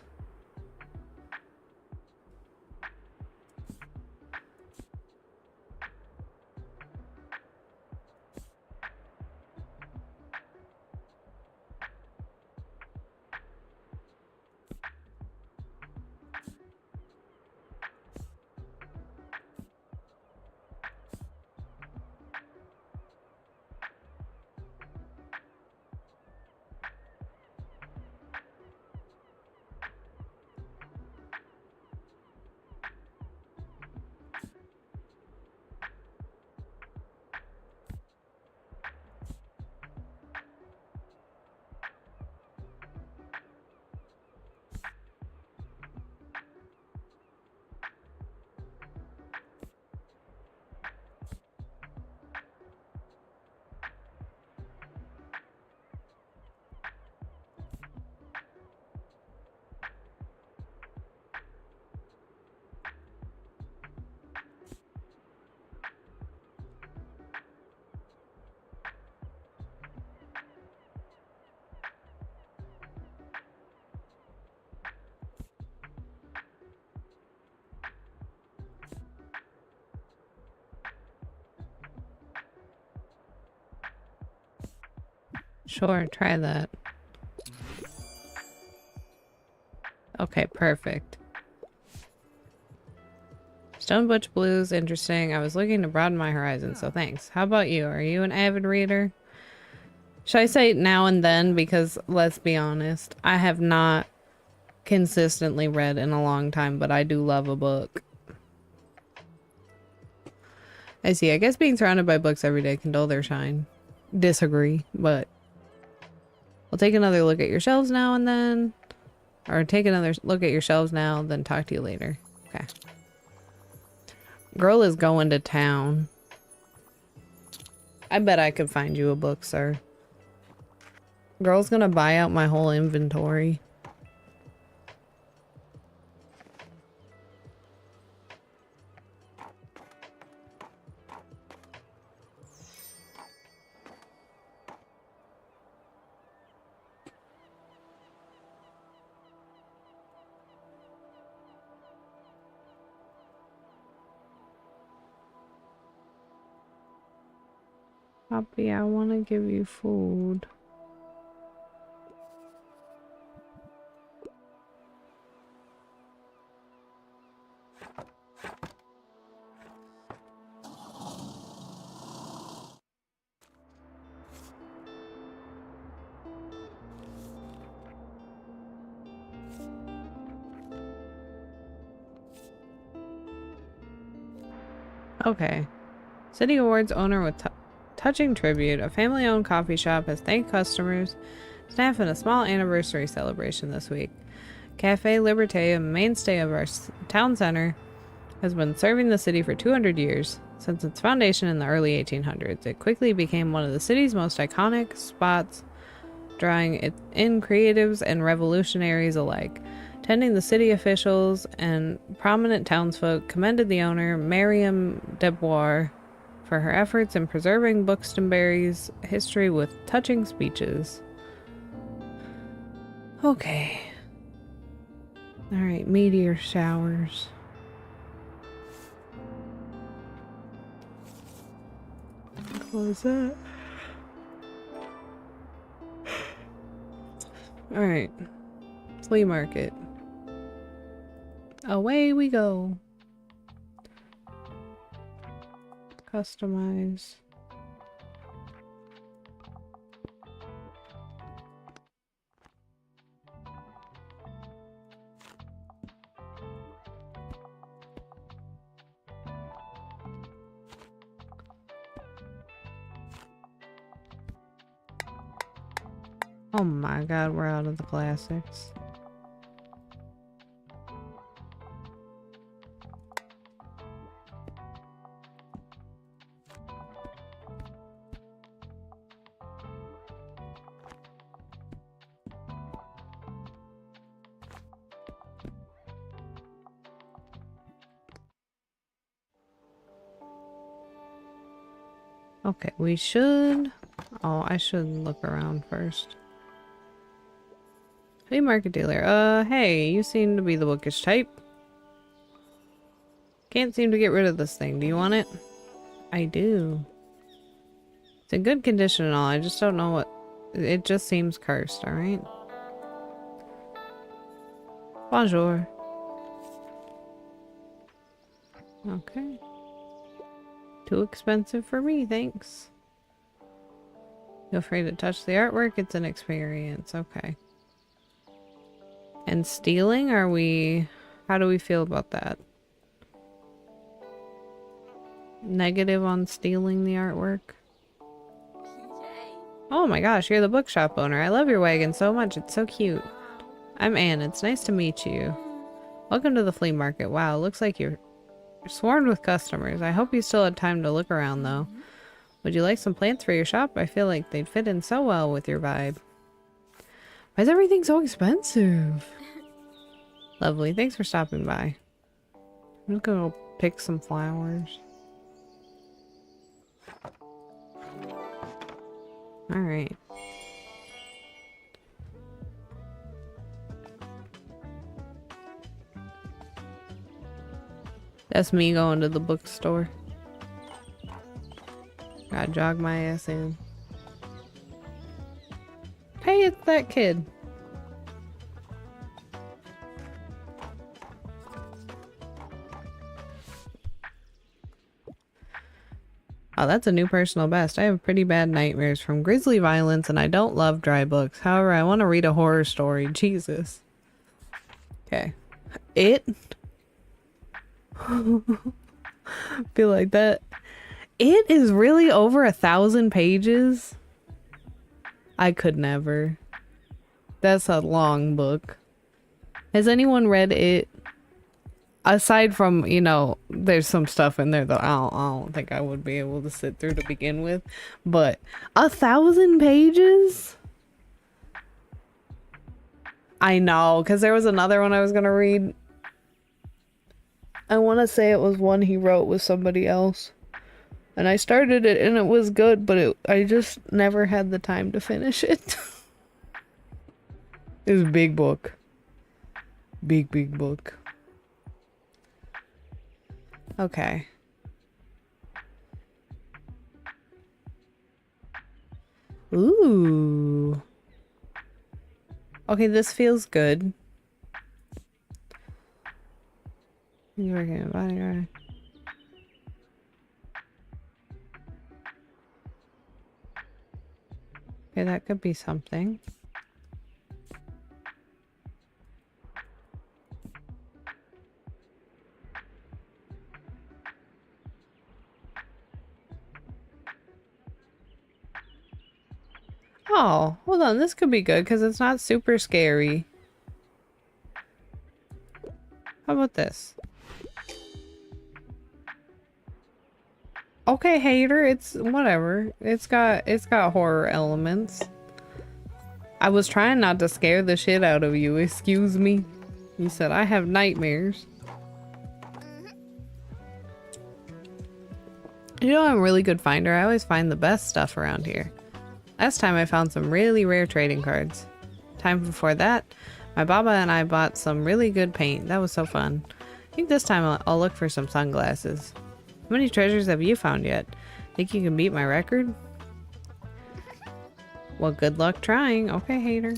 S1: Sure, try that. Okay, perfect. Stone Butch Blues, interesting. I was looking to broaden my horizons, so thanks. How about you? Are you an avid reader? Should I say now and then? Because let's be honest, I have not consistently read in a long time, but I do love a book. I see. I guess being surrounded by books every day can dull their shine. Disagree, but we'll take another look at your shelves now and then. Or take another look at your shelves now, then talk to you later. Okay. Girl is going to town. I bet I could find you a book, sir. Girl's gonna buy out my whole inventory. Poppy, I want to give you food. Okay. City Awards owner with touching tribute. A family-owned coffee shop has thanked customers, staff in a small anniversary celebration this week. Cafe Liberté, a mainstay of our town center, has been serving the city for 200 years. Since its foundation in the early 1800s, it quickly became one of the city's most iconic spots, drawing in creatives and revolutionaries alike. Attending the city officials and prominent townsfolk commended the owner, Mariam Deboir, for her efforts in preserving Buxtonbury's history with touching speeches. Okay. Alright, meteor showers. Close that. Alright. Flea market. Away we go. Customize. Oh my god, we're out of the classics. Okay, we should... Oh, I should look around first. Hey, market dealer. Hey, you seem to be the bookish type. Can't seem to get rid of this thing. Do you want it? I do. It's in good condition and all. I just don't know what... It just seems cursed, alright? Bonjour. Okay. Too expensive for me, thanks. Feel free to touch the artwork. It's an experience. Okay. And stealing? Are we... How do we feel about that? Negative on stealing the artwork? Oh my gosh, you're the bookshop owner. I love your wagon so much. It's so cute. I'm Anne. It's nice to meet you. Welcome to the flea market. Wow, looks like you're swarmed with customers. I hope you still had time to look around though. Would you like some plants for your shop? I feel like they'd fit in so well with your vibe. Why is everything so expensive? Lovely. Thanks for stopping by. I'm just gonna go pick some flowers. Alright. That's me going to the bookstore. Gotta jog my ass in. Hey, it's that kid. Oh, that's a new personal best. I have pretty bad nightmares from grisly violence and I don't love dry books. However, I want to read a horror story. Jesus. Okay. It? Feel like that. It is really over 1,000 pages? I could never. That's a long book. Has anyone read it? Aside from, you know, there's some stuff in there that I don't think I would be able to sit through to begin with. But 1,000 pages? I know, because there was another one I was going to read. I want to say it was one he wrote with somebody else. And I started it and it was good, but I just never had the time to finish it. It was a big book. Big book. Okay. Ooh. Okay, this feels good. You working at a bodyguard? Okay, that could be something. Oh, hold on. This could be good because it's not super scary. How about this? Okay, hater. It's whatever. It's got horror elements. I was trying not to scare the shit out of you. Excuse me. You said I have nightmares. You know, I'm a really good finder. I always find the best stuff around here. Last time I found some really rare trading cards. Time before that, my baba and I bought some really good paint. That was so fun. I think this time I'll look for some sunglasses. How many treasures have you found yet? Think you can beat my record? Well, good luck trying. Okay, hater.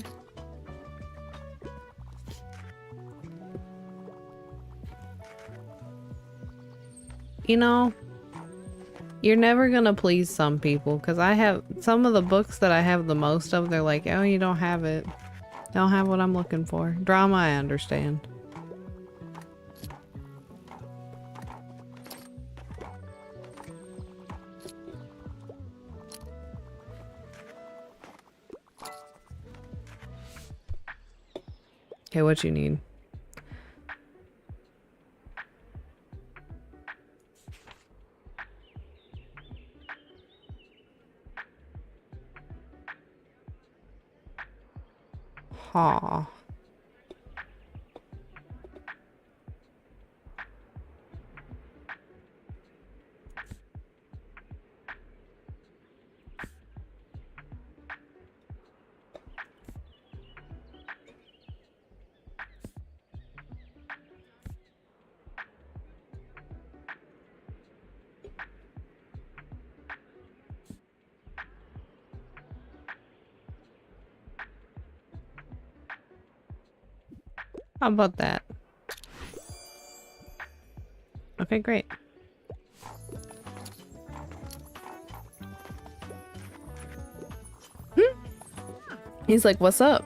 S1: You know, you're never gonna please some people, because I have some of the books that I have the most of, they're like, oh, you don't have it. Don't have what I'm looking for. Drama, I understand. Okay, what you need? Aw. How about that? Okay, great. He's like, what's up?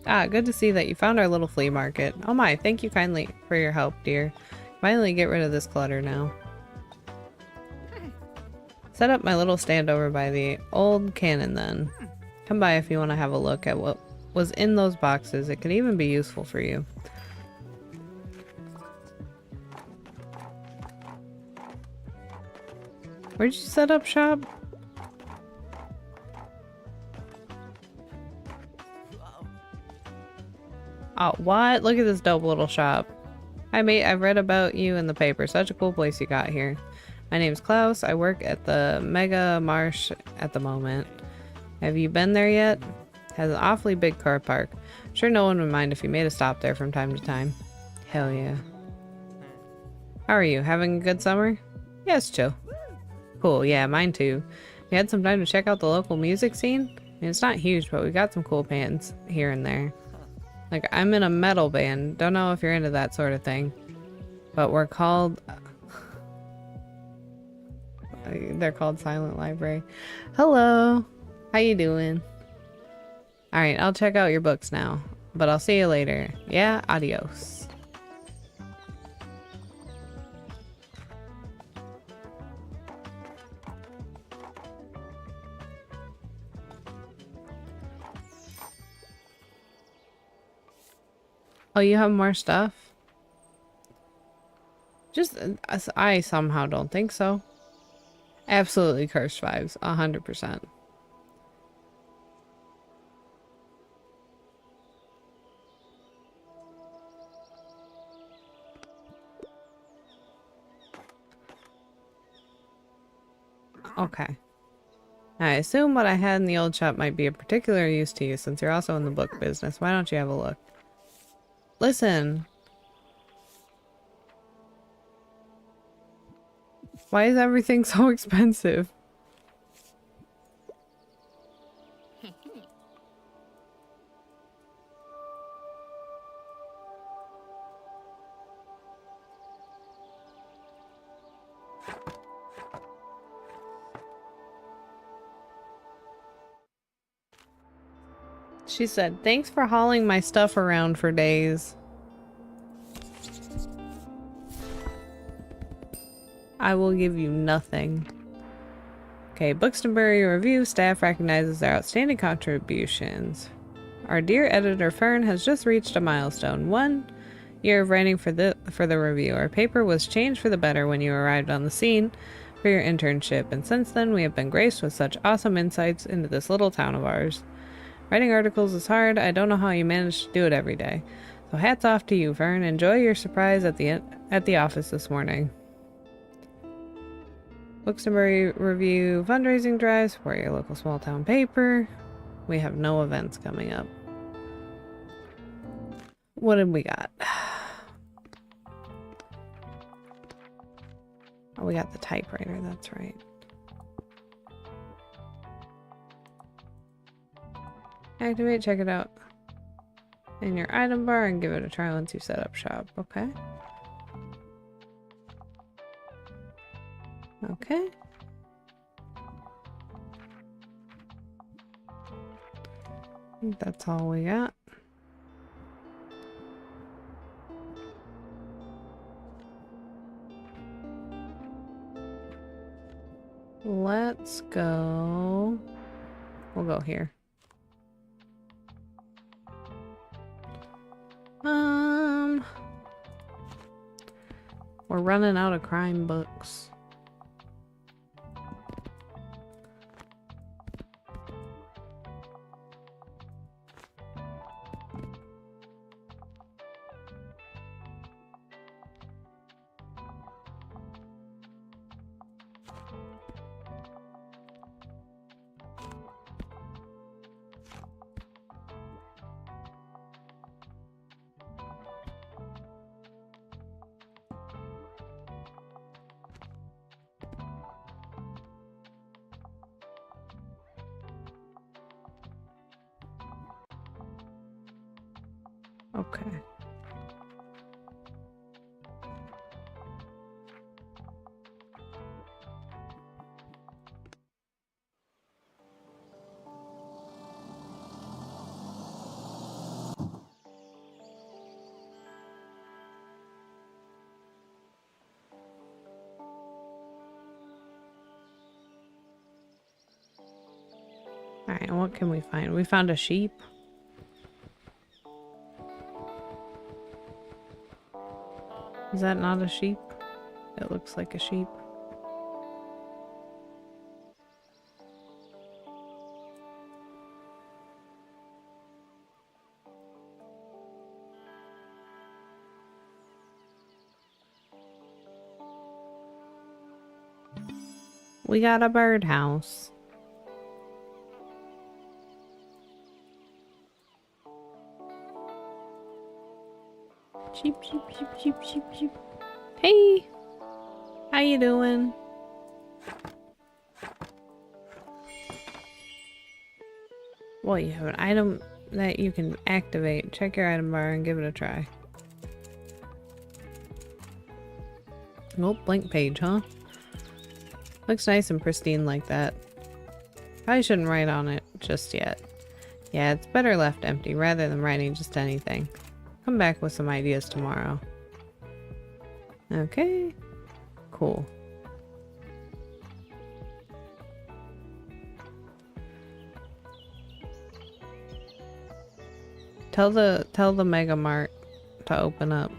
S1: Ah, good to see that you found our little flea market. Oh my, thank you kindly for your help, dear. Finally get rid of this clutter now. Set up my little stand over by the old cannon then. Come by if you want to have a look at what was in those boxes. It could even be useful for you. Where'd you set up shop? Oh, what? Look at this dope little shop. Hi mate, I've read about you in the paper. Such a cool place you got here. My name's Klaus. I work at the Mega Marsh at the moment. Have you been there yet? Has an awfully big car park. I'm sure no one would mind if you made a stop there from time to time. Hell yeah. How are you? Having a good summer? Yes, chill. Cool, yeah, mine too. You had some time to check out the local music scene? mean, it's not huge, but we got some cool bands here and there. Like, I'm in a metal band. Don't know if you're into that sort of thing. But we're called... They're called Silent Library. Hello! How you doing? Alright, I'll check out your books now. But I'll see you later. Yeah, adios. Oh, you have more stuff? Just, I somehow don't think so. Absolutely cursed vibes, 100%. Okay. I assume what I had in the old shop might be of particular use to you since you're also in the book business. Why don't you have a look? Listen. Why is everything so expensive? She said, thanks for hauling my stuff around for days. I will give you nothing. Okay, Bookstonbury Review staff recognizes their outstanding contributions. Our dear editor Fern has just reached a milestone. 1 year of writing for the review. Our paper was changed for the better when you arrived on the scene for your internship, and since then we have been graced with such awesome insights into this little town of ours. Writing articles is hard. I don't know how you manage to do it every day. So hats off to you, Vern. Enjoy your surprise at the office this morning. Bookstonbury Review fundraising drive. Support your local small town paper. We have no events coming up. What did we got? Oh, we got the typewriter. That's right. Activate, check it out in your item bar and give it a try once you set up shop. Okay. Okay. I think that's all we got. Let's go. We'll go here. We're running out of crime books. Okay. Alright, and what can we find? We found a sheep. Is that not a sheep? It looks like a sheep. We got a birdhouse. Sheep, sheep, sheep, sheep, sheep, sheep. Hey! How you doing? Well, you have an item that you can activate. Check your item bar and give it a try. Oh, blank page, huh? Looks nice and pristine like that. Probably shouldn't write on it just yet. Yeah, it's better left empty rather than writing just anything. Come back with some ideas tomorrow. Okay. Cool. Tell the Mega Mart to open up.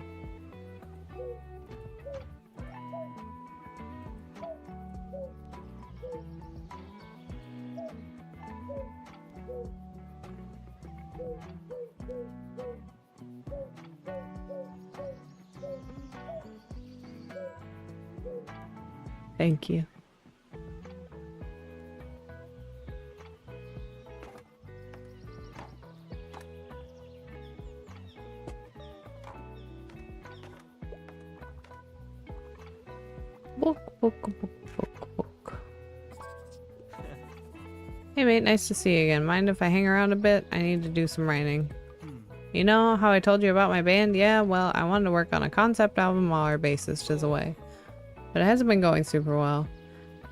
S1: Thank you. Book. Hey mate, nice to see you again. Mind if I hang around a bit? I need to do some writing. You know how I told you about my band? Yeah, well, I wanted to work on a concept album while our bassist is away. But it hasn't been going super well.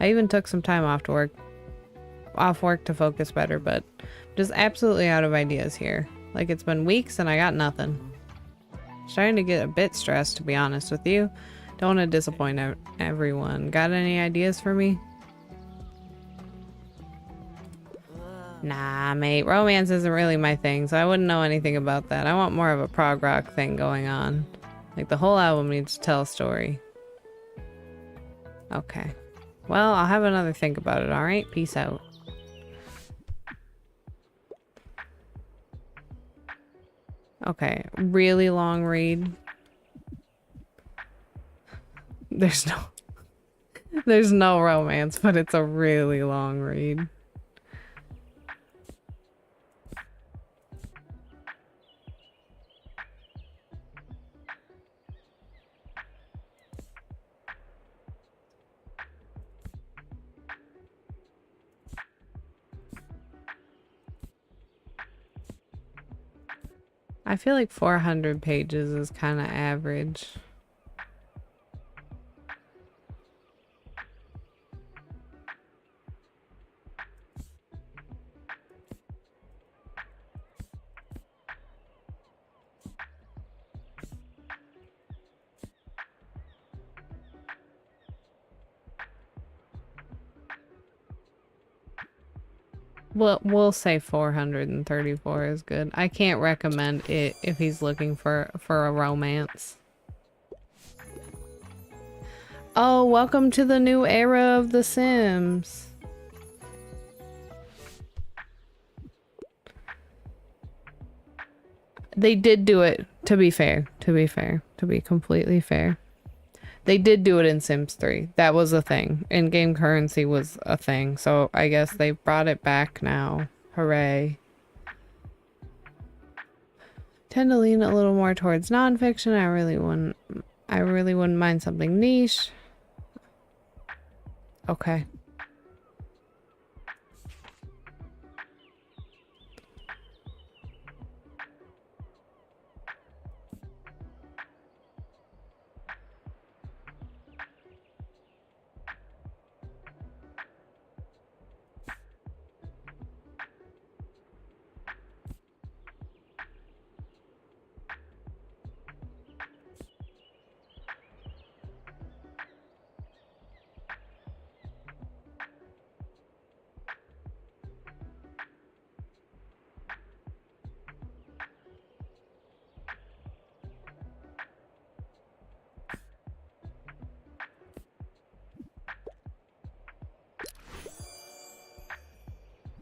S1: I even took some time off work to focus better, but I'm just absolutely out of ideas here. Like it's been weeks and I got nothing. Starting to get a bit stressed, to be honest with you. Don't want to disappoint everyone. Got any ideas for me? Nah, mate. Romance isn't really my thing, so I wouldn't know anything about that. I want more of a prog rock thing going on. Like the whole album needs to tell a story. Okay. Well, I'll have another think about it, alright? Peace out. Okay. Really long read. There's no romance, but it's a really long read. I feel like 400 pages is kind of average. We'll say 434 is good. I can't recommend it if he's looking for a romance. Oh, welcome to the new era of The Sims. They did do it, to be completely fair. They did do it in Sims 3. That was a thing. In-game currency was a thing. So I guess they brought it back now. Hooray. Tend to lean a little more towards nonfiction. I really wouldn't mind something niche. Okay.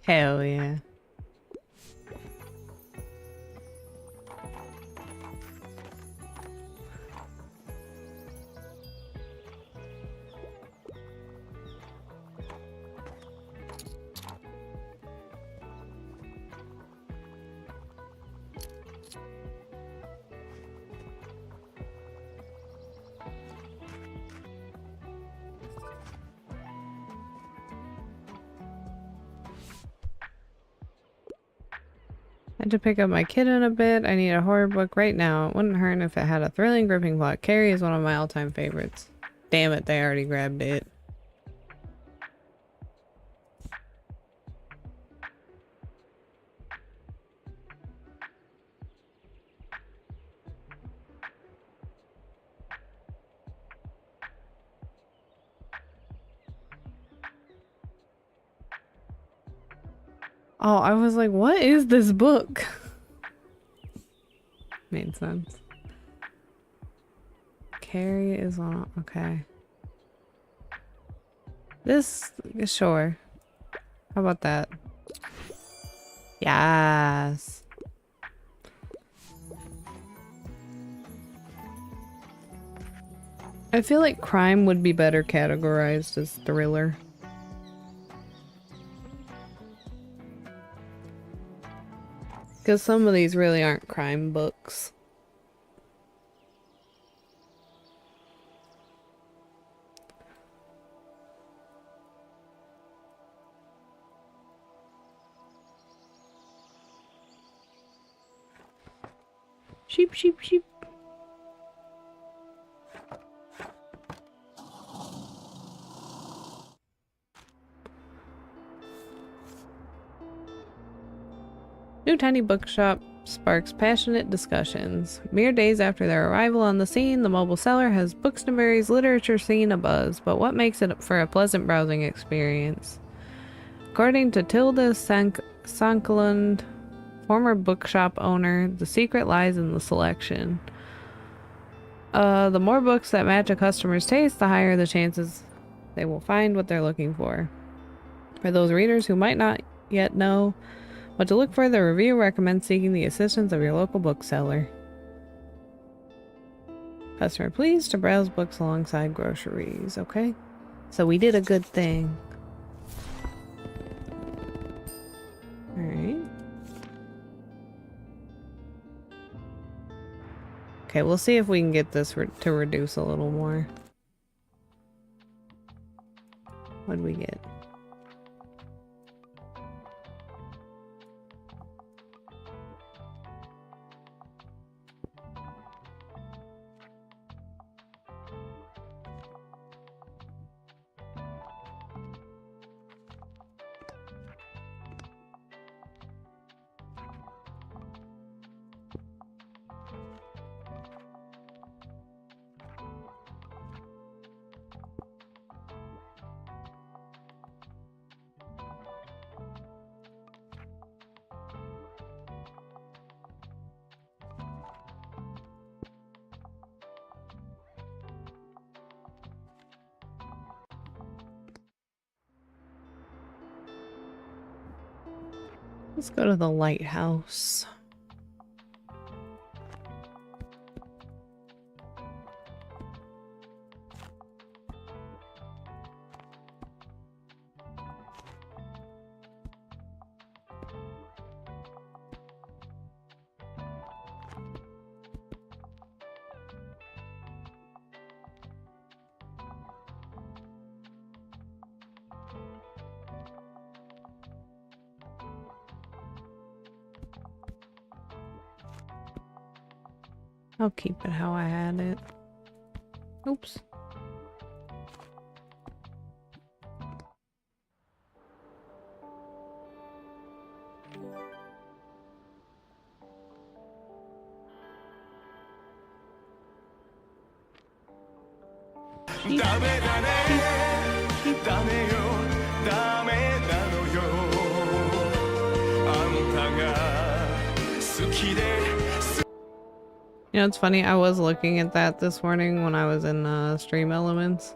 S1: Hell yeah. Had to pick up my kid in a bit. I need a horror book right now. It wouldn't hurt if it had a thrilling, gripping plot. Carrie is one of my all-time favorites. Damn it, they already grabbed it. Oh, I was like, what is this book? Made sense. Carrie is on. Okay. This, sure. How about that? Yes. I feel like crime would be better categorized as thriller. Because some of these really aren't crime books. Sheep, sheep, sheep. New tiny bookshop sparks passionate discussions. Mere days after their arrival on the scene, the mobile seller has Booksnaberry's literature scene abuzz, but what makes it for a pleasant browsing experience? According to Tilda Sankalund, former bookshop owner, the secret lies in the selection. The more books that match a customer's taste, the higher the chances they will find what they're looking for. For those readers who might not yet know what to look for, the review recommends seeking the assistance of your local bookseller. Customer pleased to browse books alongside groceries. Okay, so we did a good thing. Alright. Okay, we'll see if we can get this to reduce a little more. What'd we get? Let's go to the lighthouse. I'll keep it how I had it. Oops. You know, it's funny, I was looking at that this morning when I was in Stream Elements.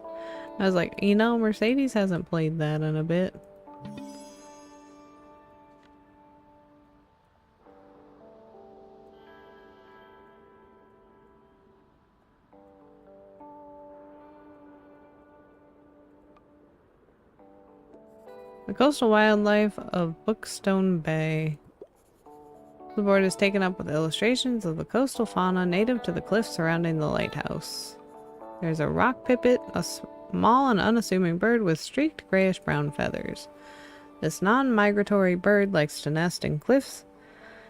S1: I was like, you know, Mercedes hasn't played that in a bit. The coastal wildlife of Bookstone Bay. The board is taken up with illustrations of the coastal fauna native to the cliffs surrounding the lighthouse. There's a rock pipit, a small and unassuming bird with streaked grayish-brown feathers. This non-migratory bird likes to nest in cliffs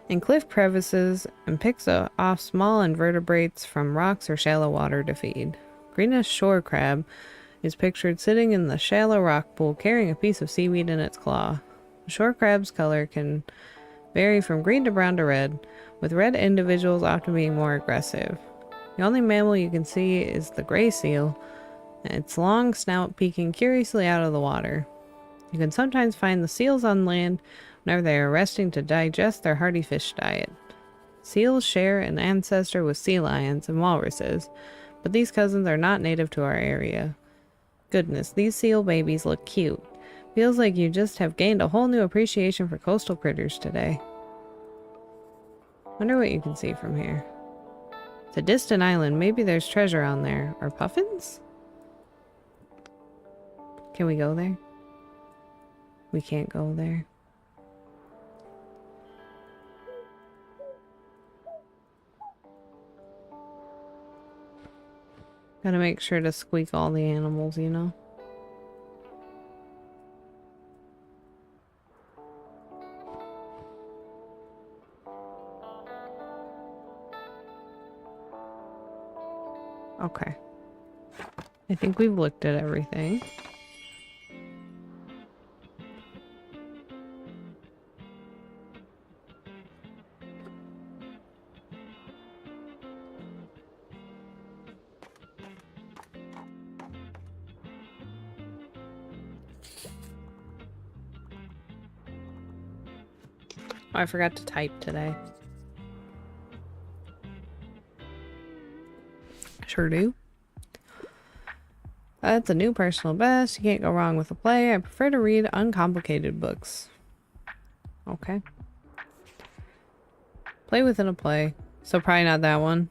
S1: in cliff crevices and picks off small invertebrates from rocks or shallow water to feed. Greenish shore crab is pictured sitting in the shallow rock pool carrying a piece of seaweed in its claw. The shore crab's color can vary from green to brown to red, with red individuals often being more aggressive. The only mammal you can see is the gray seal, its long snout peeking curiously out of the water. You can sometimes find the seals on land whenever they are resting to digest their hearty fish diet. Seals share an ancestor with sea lions and walruses, but these cousins are not native to our area. Goodness, these seal babies look cute. Feels like you just have gained a whole new appreciation for coastal critters today. Wonder what you can see from here. It's a distant island. Maybe there's treasure on there. Or puffins? Can we go there? We can't go there. Gotta make sure to squeak all the animals, you know? Okay. I think we've looked at everything. Oh, I forgot to type today. Sure do. That's a new personal best. You can't go wrong with a play. I prefer to read uncomplicated books. Okay. Play within a play. So probably not that one.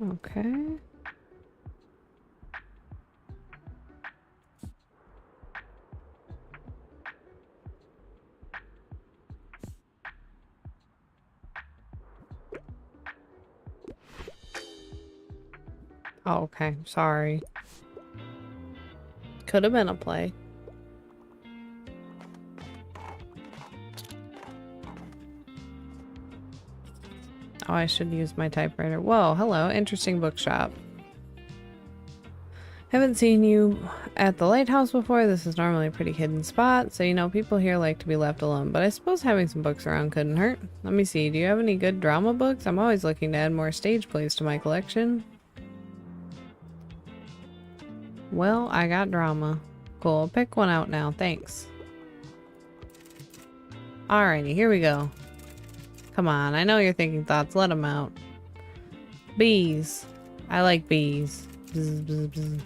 S1: Okay. Oh, okay. Sorry. Could have been a play. Oh, I should use my typewriter. Whoa, hello. Interesting bookshop. Haven't seen you at the lighthouse before. This is normally a pretty hidden spot, so you know people here like to be left alone, but I suppose having some books around couldn't hurt. Let me see, do you have any good drama books? I'm always looking to add more stage plays to my collection. Well, I got drama. Cool, pick one out now, thanks. Alrighty, here we go. Come on, I know you're thinking thoughts, let them out. Bees. I like bees. Bzz, bzz, bzz.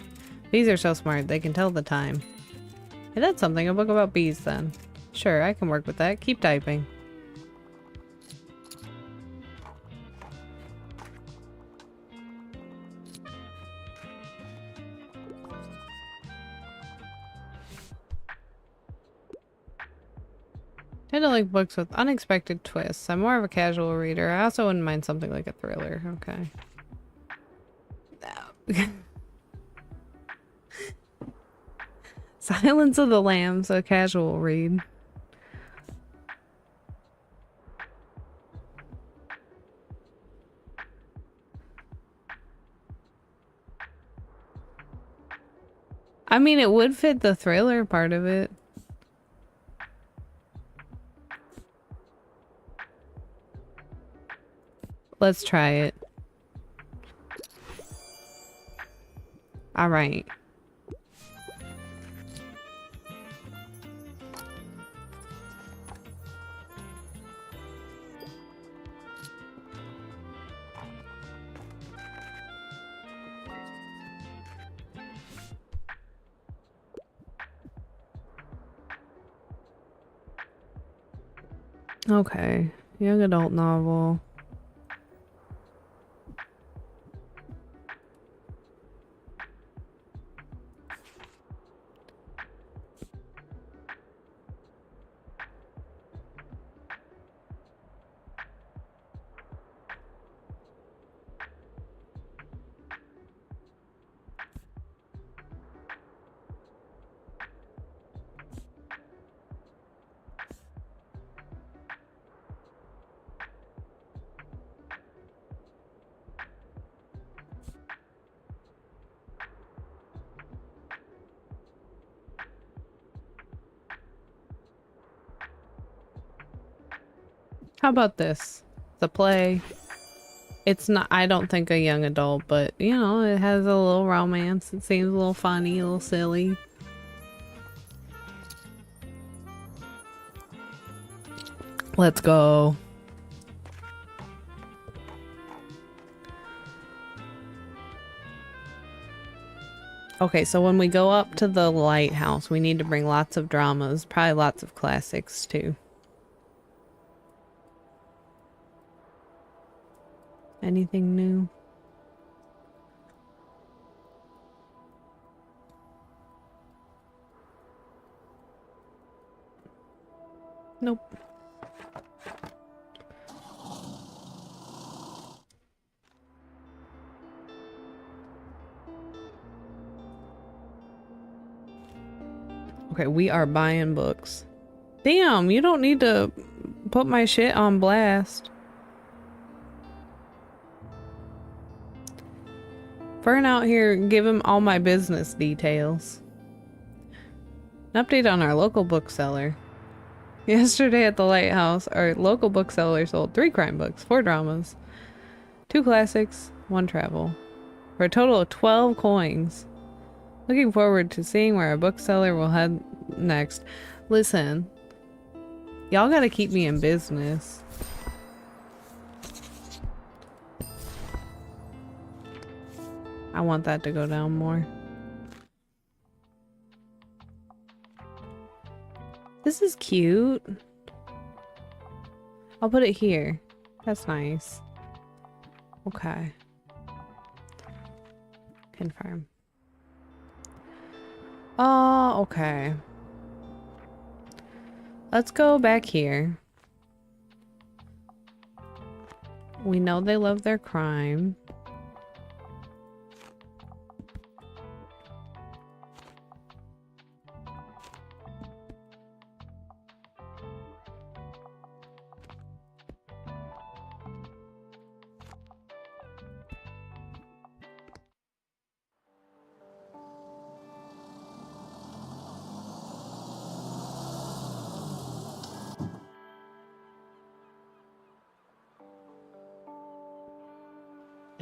S1: Bees are so smart, they can tell the time. Hey, that's something, a book about bees then. Sure, I can work with that. Keep typing. I don't like books with unexpected twists. I'm more of a casual reader. I also wouldn't mind something like a thriller. Okay. Silence of the Lambs, a casual read. I mean, it would fit the thriller part of it. Let's try it. All right. Okay. Young adult novel. How about this? The play. It's not, I don't think a young adult, but you know, it has a little romance. It seems a little funny, a little silly. Let's go. Okay, so when we go up to the lighthouse, we need to bring lots of dramas, probably lots of classics too. Anything new? Nope. Okay, we are buying books. Damn, you don't need to put my shit on blast. Fern out here, give him all my business details. An update on our local bookseller. Yesterday at the lighthouse, our local bookseller sold 3 crime books, 4 dramas, 2 classics, 1 travel, for a total of 12 coins. Looking forward to seeing where our bookseller will head next. Listen, y'all gotta keep me in business. I want that to go down more. This is cute. I'll put it here. That's nice. Okay. Confirm. Oh, okay. Let's go back here. We know they love their crime.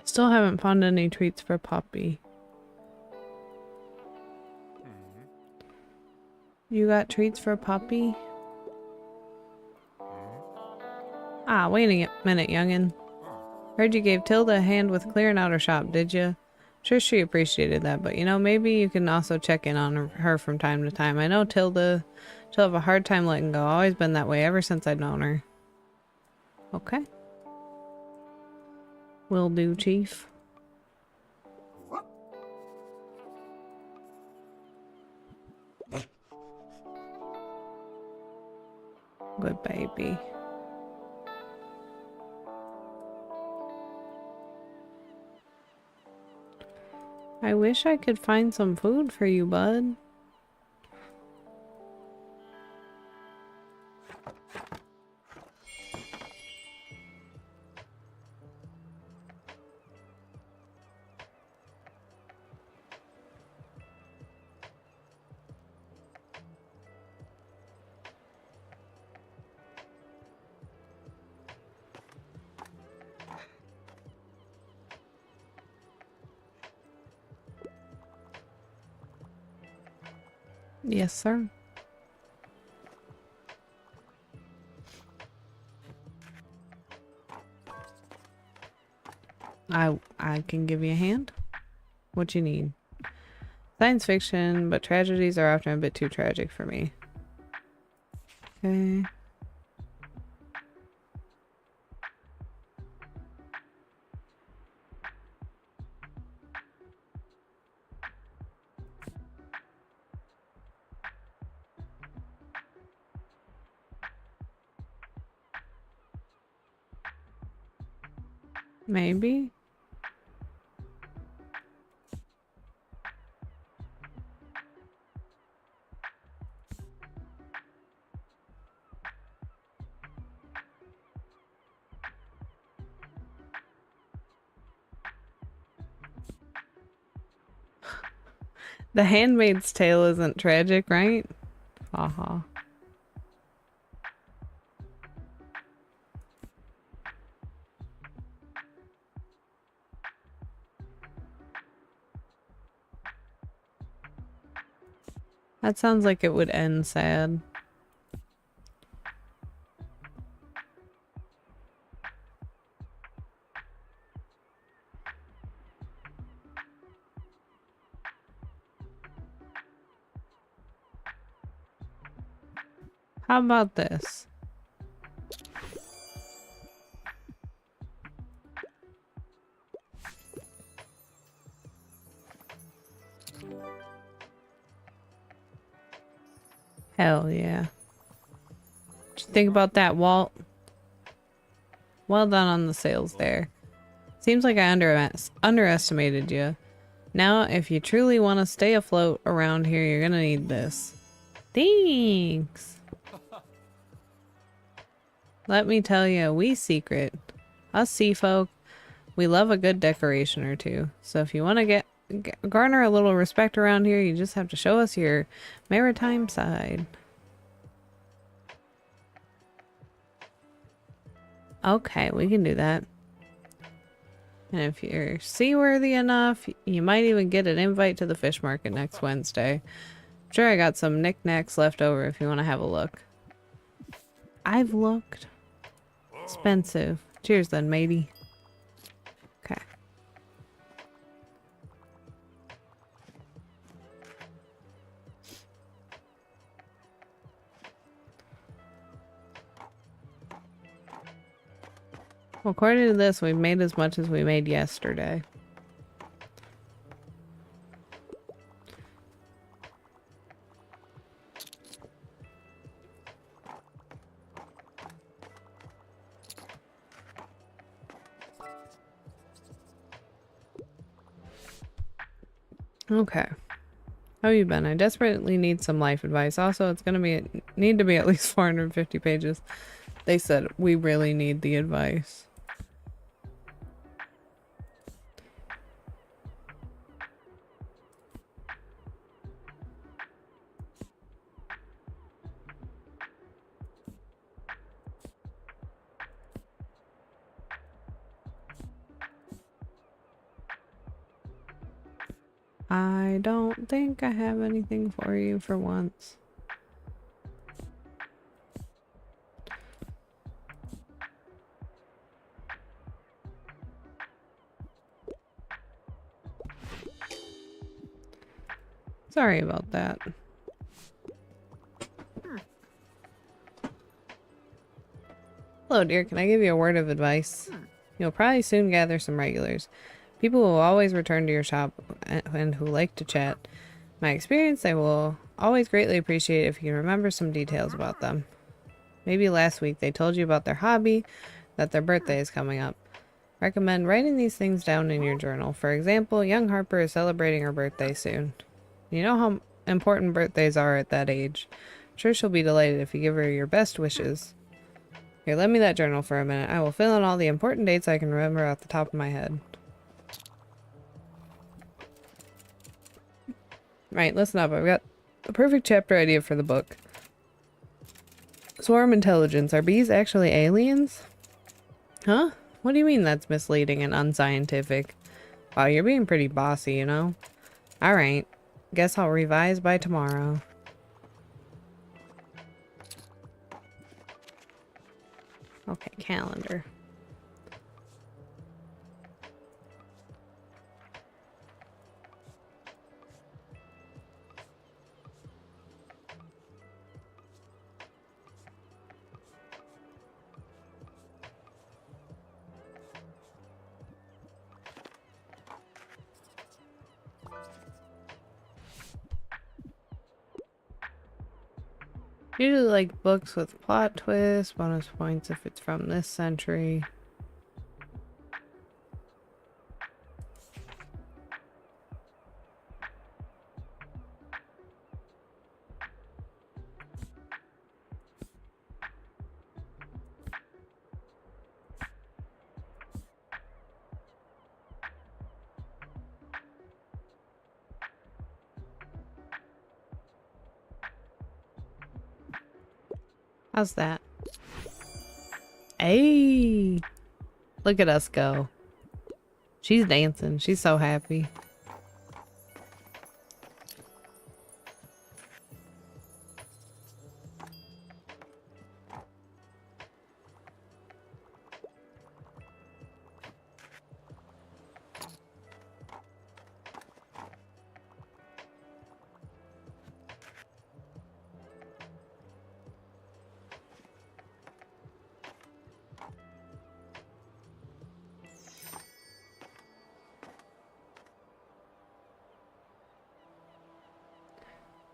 S1: Still haven't found any treats for Poppy. You got treats for Poppy? Ah, wait a minute, youngin'. Heard you gave Tilda a hand with clearing out her shop, did you? Sure she appreciated that, but you know, maybe you can also check in on her from time to time. I know she'll have a hard time letting go. Always been that way ever since I've known her. Okay. Will do, Chief. Good baby. I wish I could find some food for you, bud. Yes, sir. I can give you a hand. What you need? Science fiction, but tragedies are often a bit too tragic for me. Okay. Maybe. The Handmaid's Tale isn't tragic, right? Haha. That sounds like it would end sad. How about this? Hell yeah. What you think about that, Walt? Well done on the sales there. Seems like I underestimated you. Now, if you truly want to stay afloat around here, you're gonna need this. Thanks! Let me tell you a wee secret. Us sea folk, we love a good decoration or two. So if you want to garner a little respect around here, you just have to show us your maritime side. Okay, we can do that. And if you're seaworthy enough, you might even get an invite to the fish market next Wednesday. I'm sure I got some knickknacks left over if you want to have a look. I've looked. Expensive. Cheers then, matey. Okay. Well, according to this, we've made as much as we made yesterday. Okay. How have you been? I desperately need some life advice. Also, it's gonna need to be at least 450 pages. They said we really need the advice. I don't think I have anything for you for once. Sorry about that. Hello, dear. Can I give you a word of advice? You'll probably soon gather some regulars. People will always return to your shop and who like to chat. My experience, they will always greatly appreciate if you can remember some details about them. Maybe last week they told you about their hobby, that their birthday is coming up. Recommend writing these things down in your journal. For example, young Harper is celebrating her birthday soon. You know how important birthdays are at that age. I'm sure she'll be delighted if you give her your best wishes. Here, lend me that journal for a minute. I will fill in all the important dates I can remember off the top of my head. Right, listen up. I've got the perfect chapter idea for the book. Swarm intelligence. Are bees actually aliens? Huh? What do you mean that's misleading and unscientific? Wow, you're being pretty bossy, you know? Alright. Guess I'll revise by tomorrow. Okay, calendar. Usually like books with plot twists, bonus points if it's from this century. How's that? Hey! Look at us go. She's dancing. She's so happy.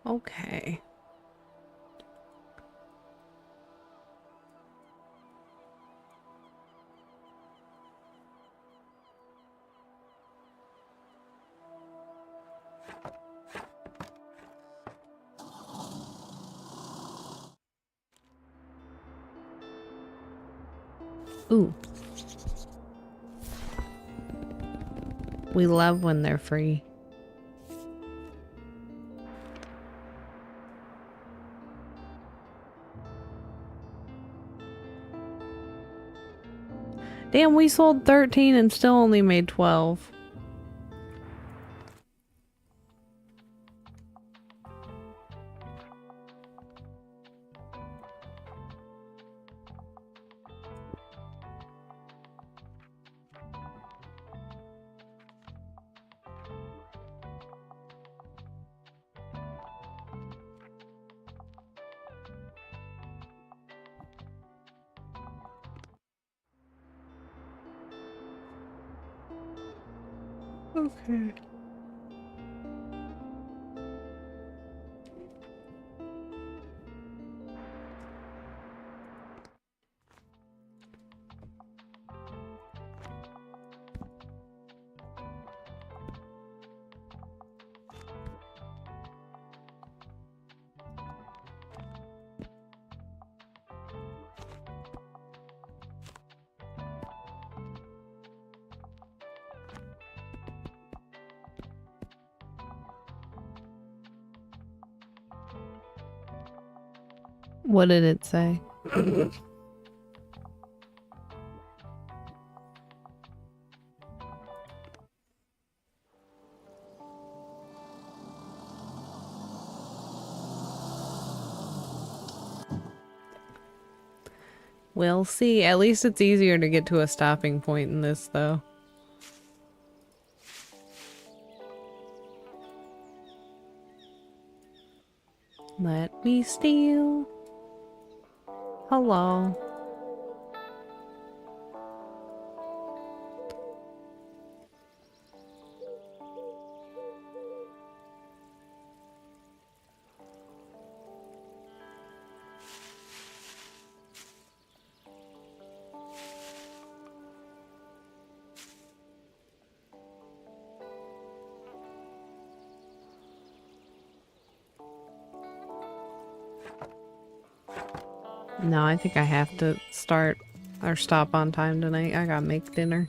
S1: Okay. Ooh. We love when they're free. Damn, we sold 13 and still only made 12. Okay. What did it say? We'll see. At least it's easier to get to a stopping point in this, though. Let me steal. Hello. No, I think I have to start or stop on time tonight. I gotta make dinner.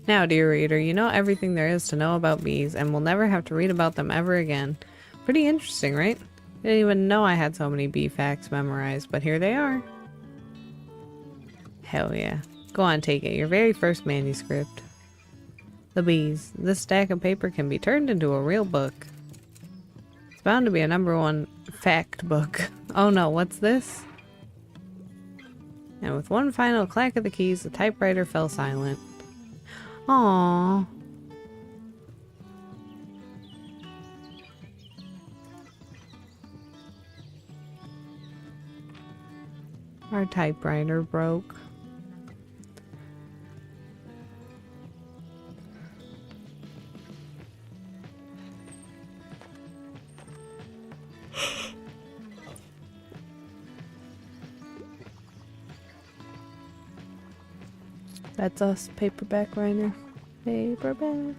S1: Now, dear reader, you know everything there is to know about bees and will never have to read about them ever again. Pretty interesting, right? Didn't even know I had so many bee facts memorized, but here they are. Hell yeah. Go on, take it. Your very first manuscript. The bees. This stack of paper can be turned into a real book. It's bound to be a #1 fact book. Oh no, what's this? And with one final clack of the keys, the typewriter fell silent. Aww. Our typewriter broke. That's us, paperback writer. Paperback.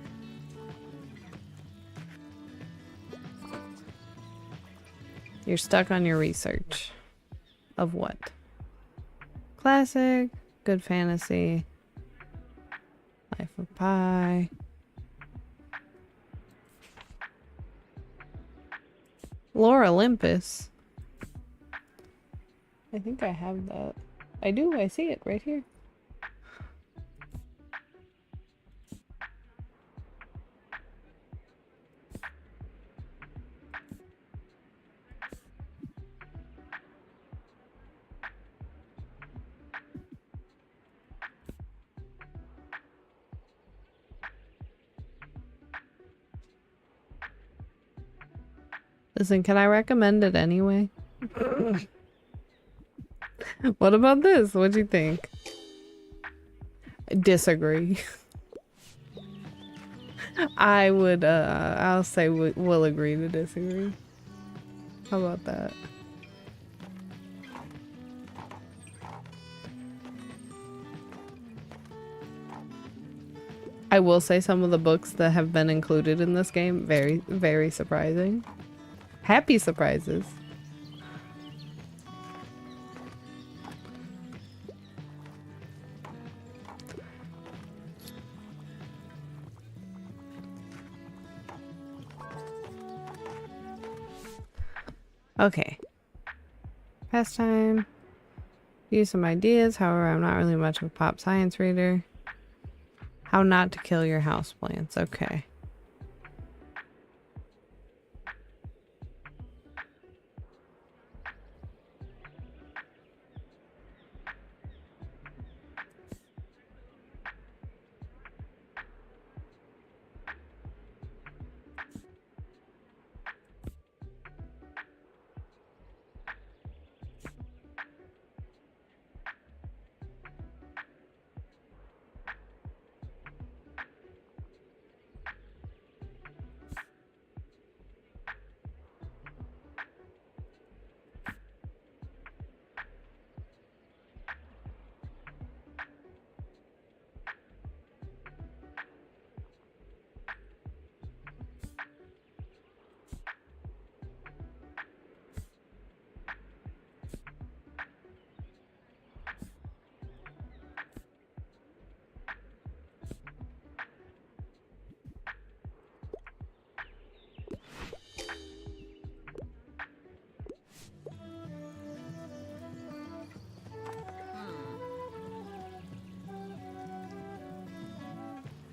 S1: You're stuck on your research. Of what? Classic, good fantasy, Life of Pi. Lore Olympus. I think I have that. I do, I see it right here. Listen, can I recommend it anyway? What about this? What'd you think? Disagree. I would, I'll say we'll agree to disagree. How about that? I will say some of the books that have been included in this game, very, very surprising. Happy surprises. Okay. Pastime. Use some ideas. However, I'm not really much of a pop science reader. How not to kill your houseplants. Okay.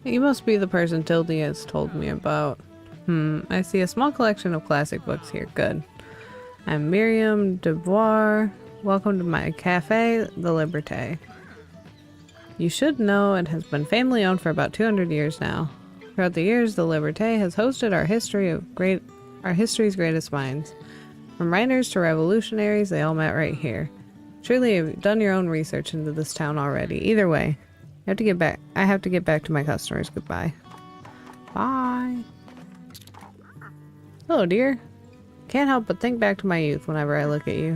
S1: You must be the person Tilde has told me about. I see a small collection of classic books here. Good. I'm Miriam Dubois. Welcome to my cafe, The Liberté. You should know it has been family owned for about 200 years now. Throughout the years, The Liberté has hosted our history's greatest minds. From writers to revolutionaries, they all met right here. Surely you've done your own research into this town already. Either way, I have to get back to my customers. Goodbye. Bye. Hello, dear. Can't help but think back to my youth whenever I look at you.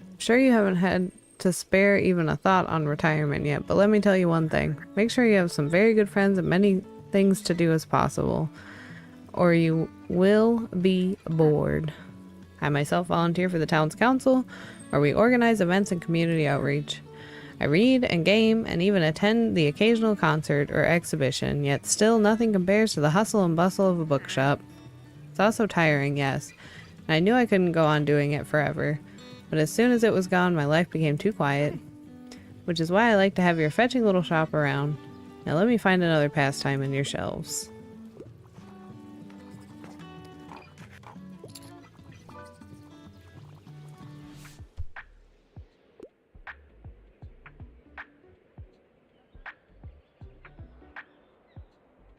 S1: I'm sure you haven't had to spare even a thought on retirement yet, but let me tell you one thing. Make sure you have some very good friends and many things to do as possible, or you will be bored. I myself volunteer for the town's council, where we organize events and community outreach. I read and game and even attend the occasional concert or exhibition, yet still nothing compares to the hustle and bustle of a bookshop. It's also tiring, yes, and I knew I couldn't go on doing it forever, but as soon as it was gone, my life became too quiet, which is why I like to have your fetching little shop around. Now let me find another pastime in your shelves.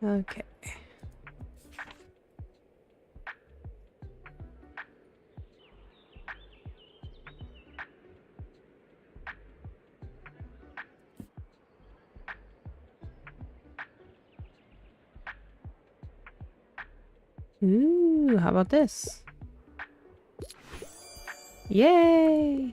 S1: Okay. Ooh, how about this? Yay!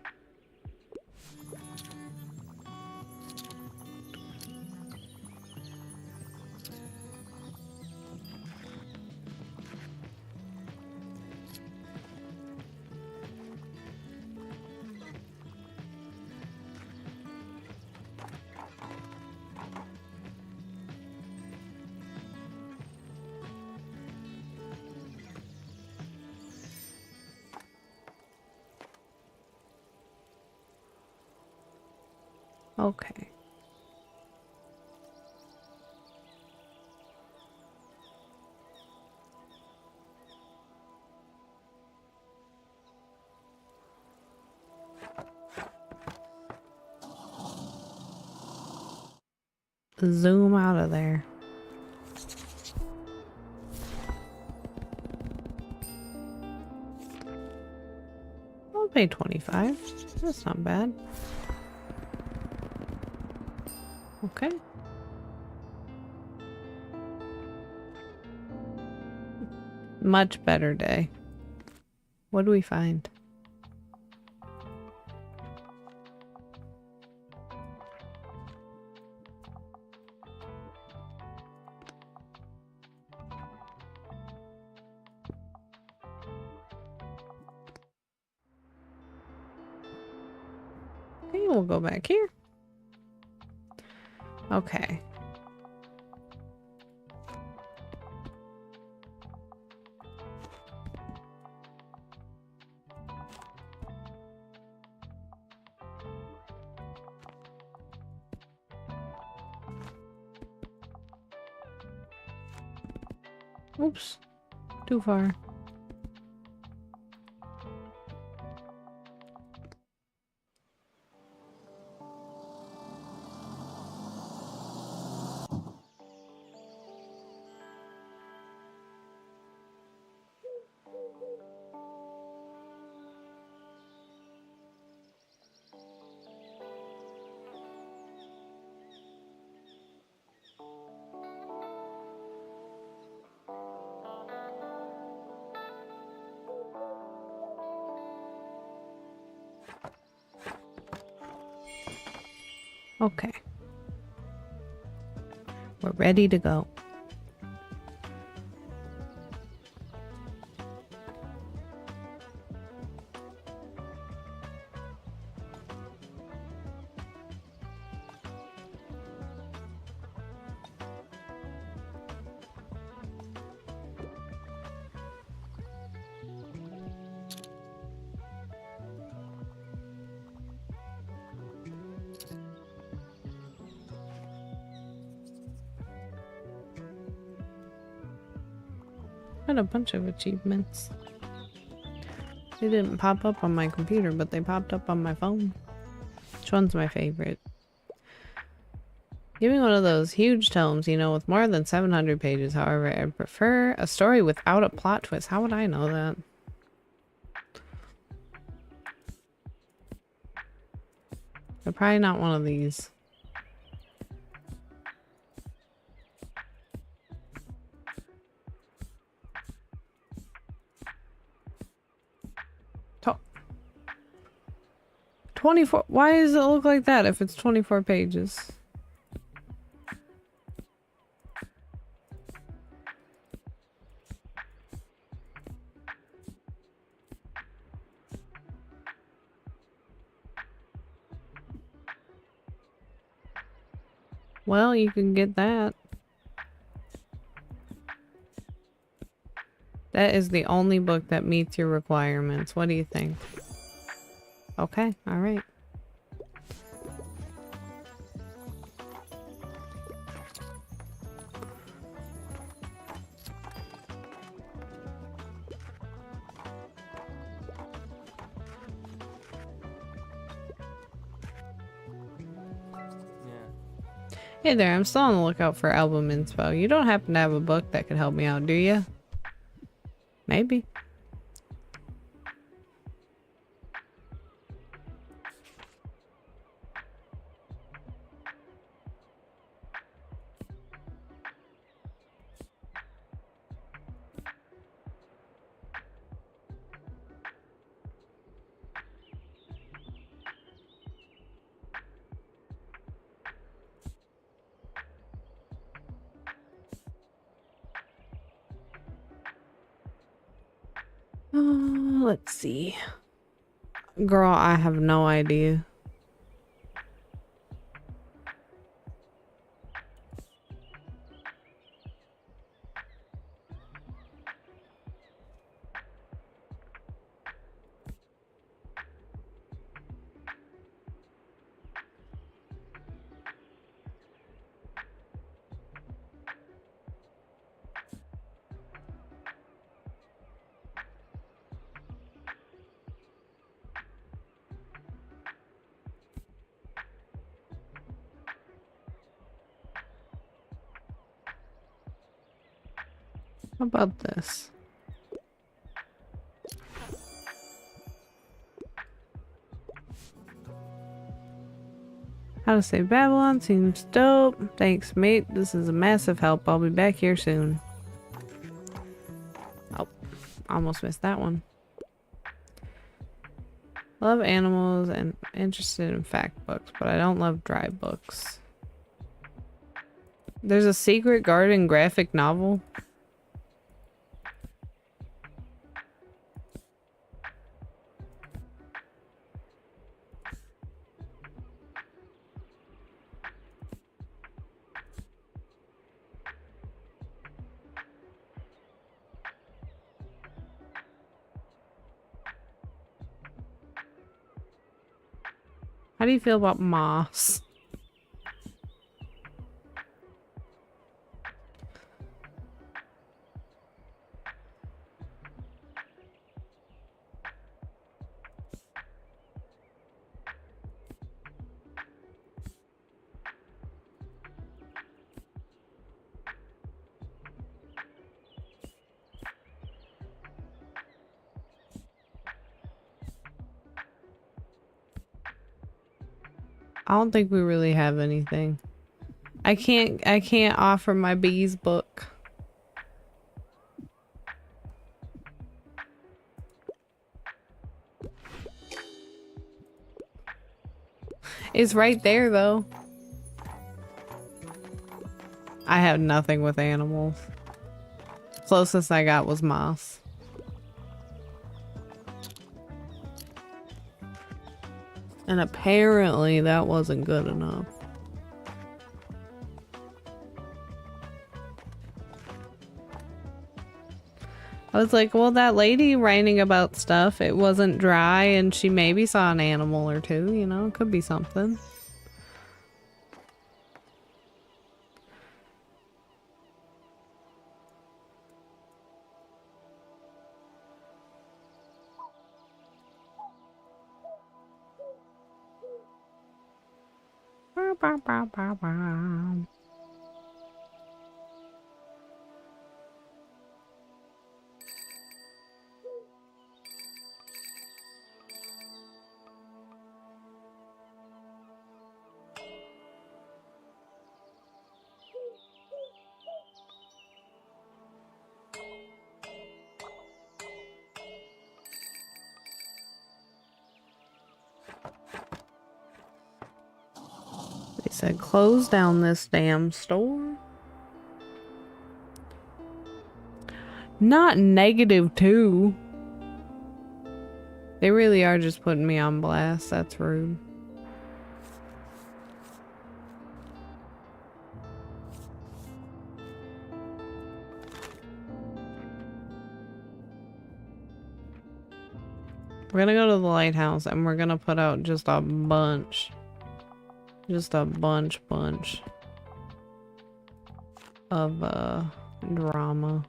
S1: Okay. Zoom out of there. I'll pay 25. That's not bad. Okay. Much better day. What do we find? Okay, we'll go back here. Okay. Oops. Too far. Okay. We're ready to go. Had a bunch of achievements. They didn't pop up on my computer, but they popped up on my phone. Which one's my favorite? Give me one of those huge tomes, you know, with more than 700 pages. However, I prefer a story without a plot twist. How would I know that? They're probably not one of these. To 24. Why does it look like that if it's 24 pages? Well, you can get that. That is the only book that meets your requirements. What do you think? Okay, alright. Hey there, I'm still on the lookout for album inspo. You don't happen to have a book that could help me out, do you? Maybe. Let's see. Girl, I have no idea. How about this? How to Save Babylon seems dope. Thanks, mate. This is a massive help. I'll be back here soon. Oh, almost missed that one. I love animals and interested in fact books, but I don't love dry books. There's a secret garden graphic novel. How do you feel about moss? I don't think we really have anything. I can't offer my bees book. It's right there though. I have nothing with animals. Closest I got was moss. And apparently that wasn't good enough. I was like, well, that lady writing about stuff, it wasn't dry and she maybe saw an animal or two, you know, it could be something. They said close down this damn store. Not -2. They really are just putting me on blast. That's rude. We're gonna go to the lighthouse and we're gonna put out just a bunch. Just a bunch of drama.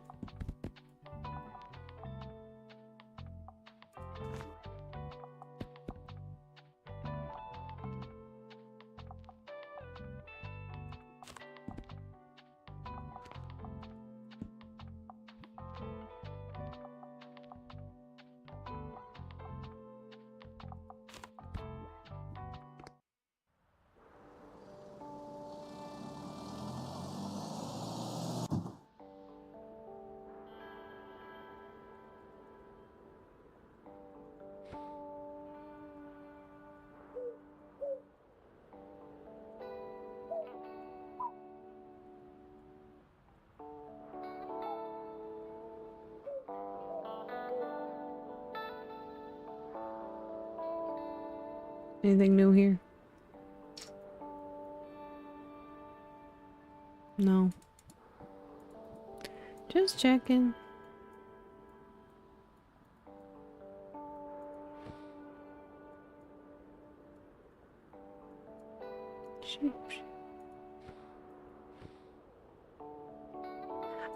S1: Anything new here? No. Just checking.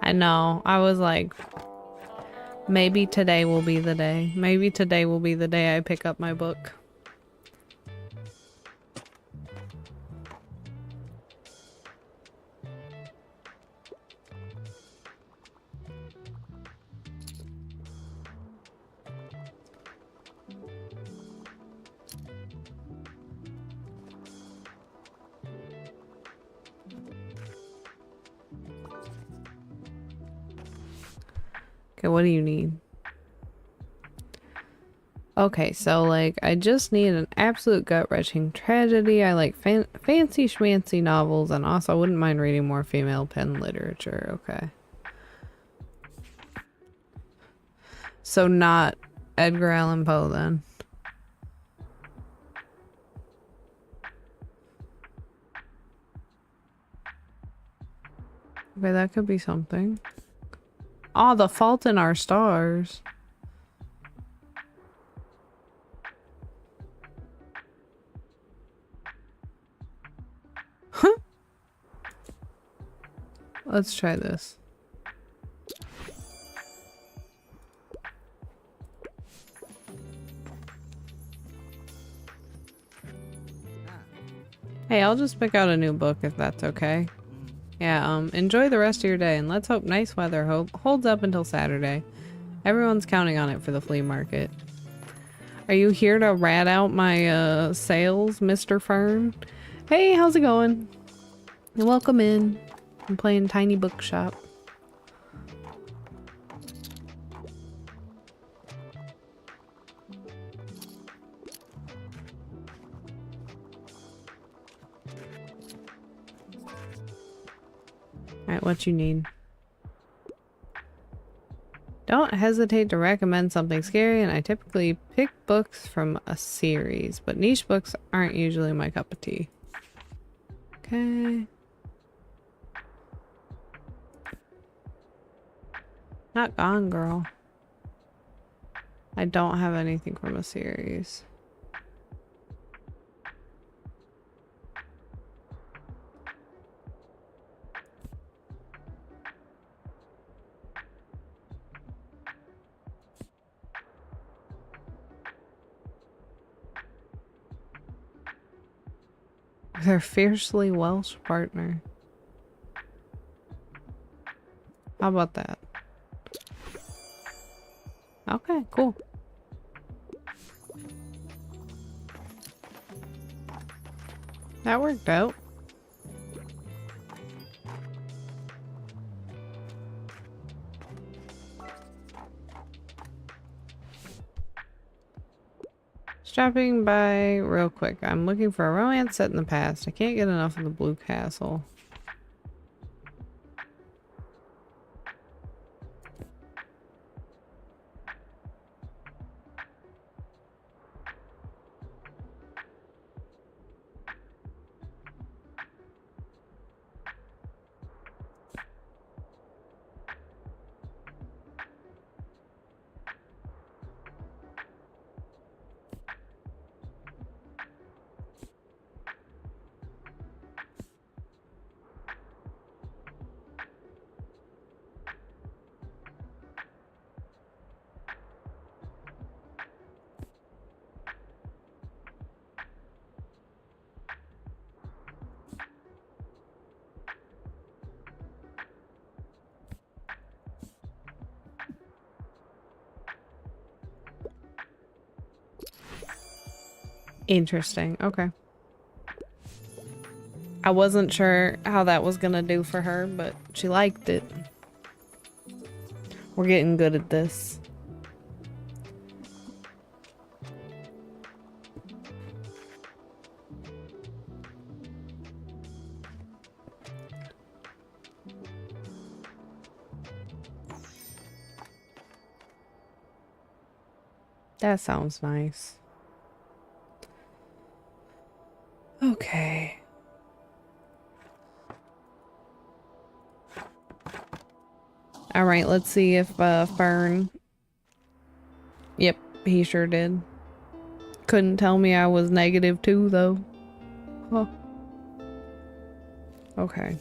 S1: I know. I was like, maybe today will be the day. Maybe today will be the day I pick up my book. Okay, what do you need? Okay, so like I just need an absolute gut-wrenching tragedy. I like fancy schmancy novels, and also I wouldn't mind reading more female pen literature. Okay. So not Edgar Allan Poe then. Okay, that could be something. Oh, The Fault in Our Stars. Huh? Let's try this. Hey, I'll just pick out a new book if that's okay. Yeah, enjoy the rest of your day, and let's hope nice weather holds up until Saturday. Everyone's counting on it for the flea market. Are you here to rat out my, sales, Mr. Fern? Hey, how's it going? Welcome in. I'm playing Tiny Bookshop. Alright, what you need? Don't hesitate to recommend something scary, and I typically pick books from a series, but niche books aren't usually my cup of tea. Okay. Not Gone Girl. I don't have anything from a series. Their fiercely Welsh partner. How about that? Okay, cool. That worked out. Stopping by real quick. I'm looking for a romance set in the past. I can't get enough of the Blue Castle. Interesting. Okay. I wasn't sure how that was gonna do for her, but she liked it. We're getting good at this. That sounds nice. Okay. All right, let's see if Fern. Yep, he sure did. Couldn't tell me I was -2 though. Huh. Okay.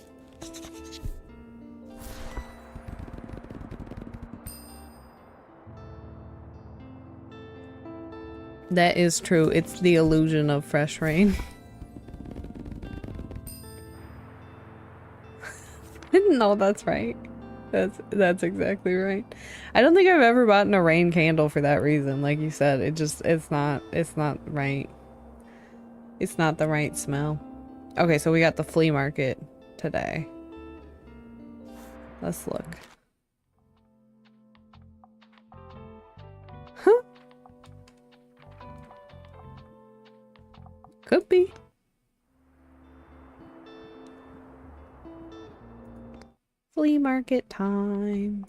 S1: That is true. It's the illusion of fresh rain. No, that's right. That's exactly right. I don't think I've ever bought a rain candle for that reason. Like you said, it's not right. It's not the right smell. Okay, so we got the flea market today. Let's look. Huh? Flea market time.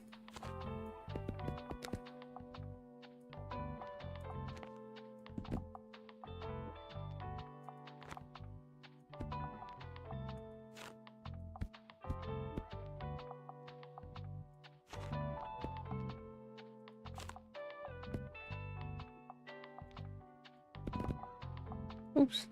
S1: Oops.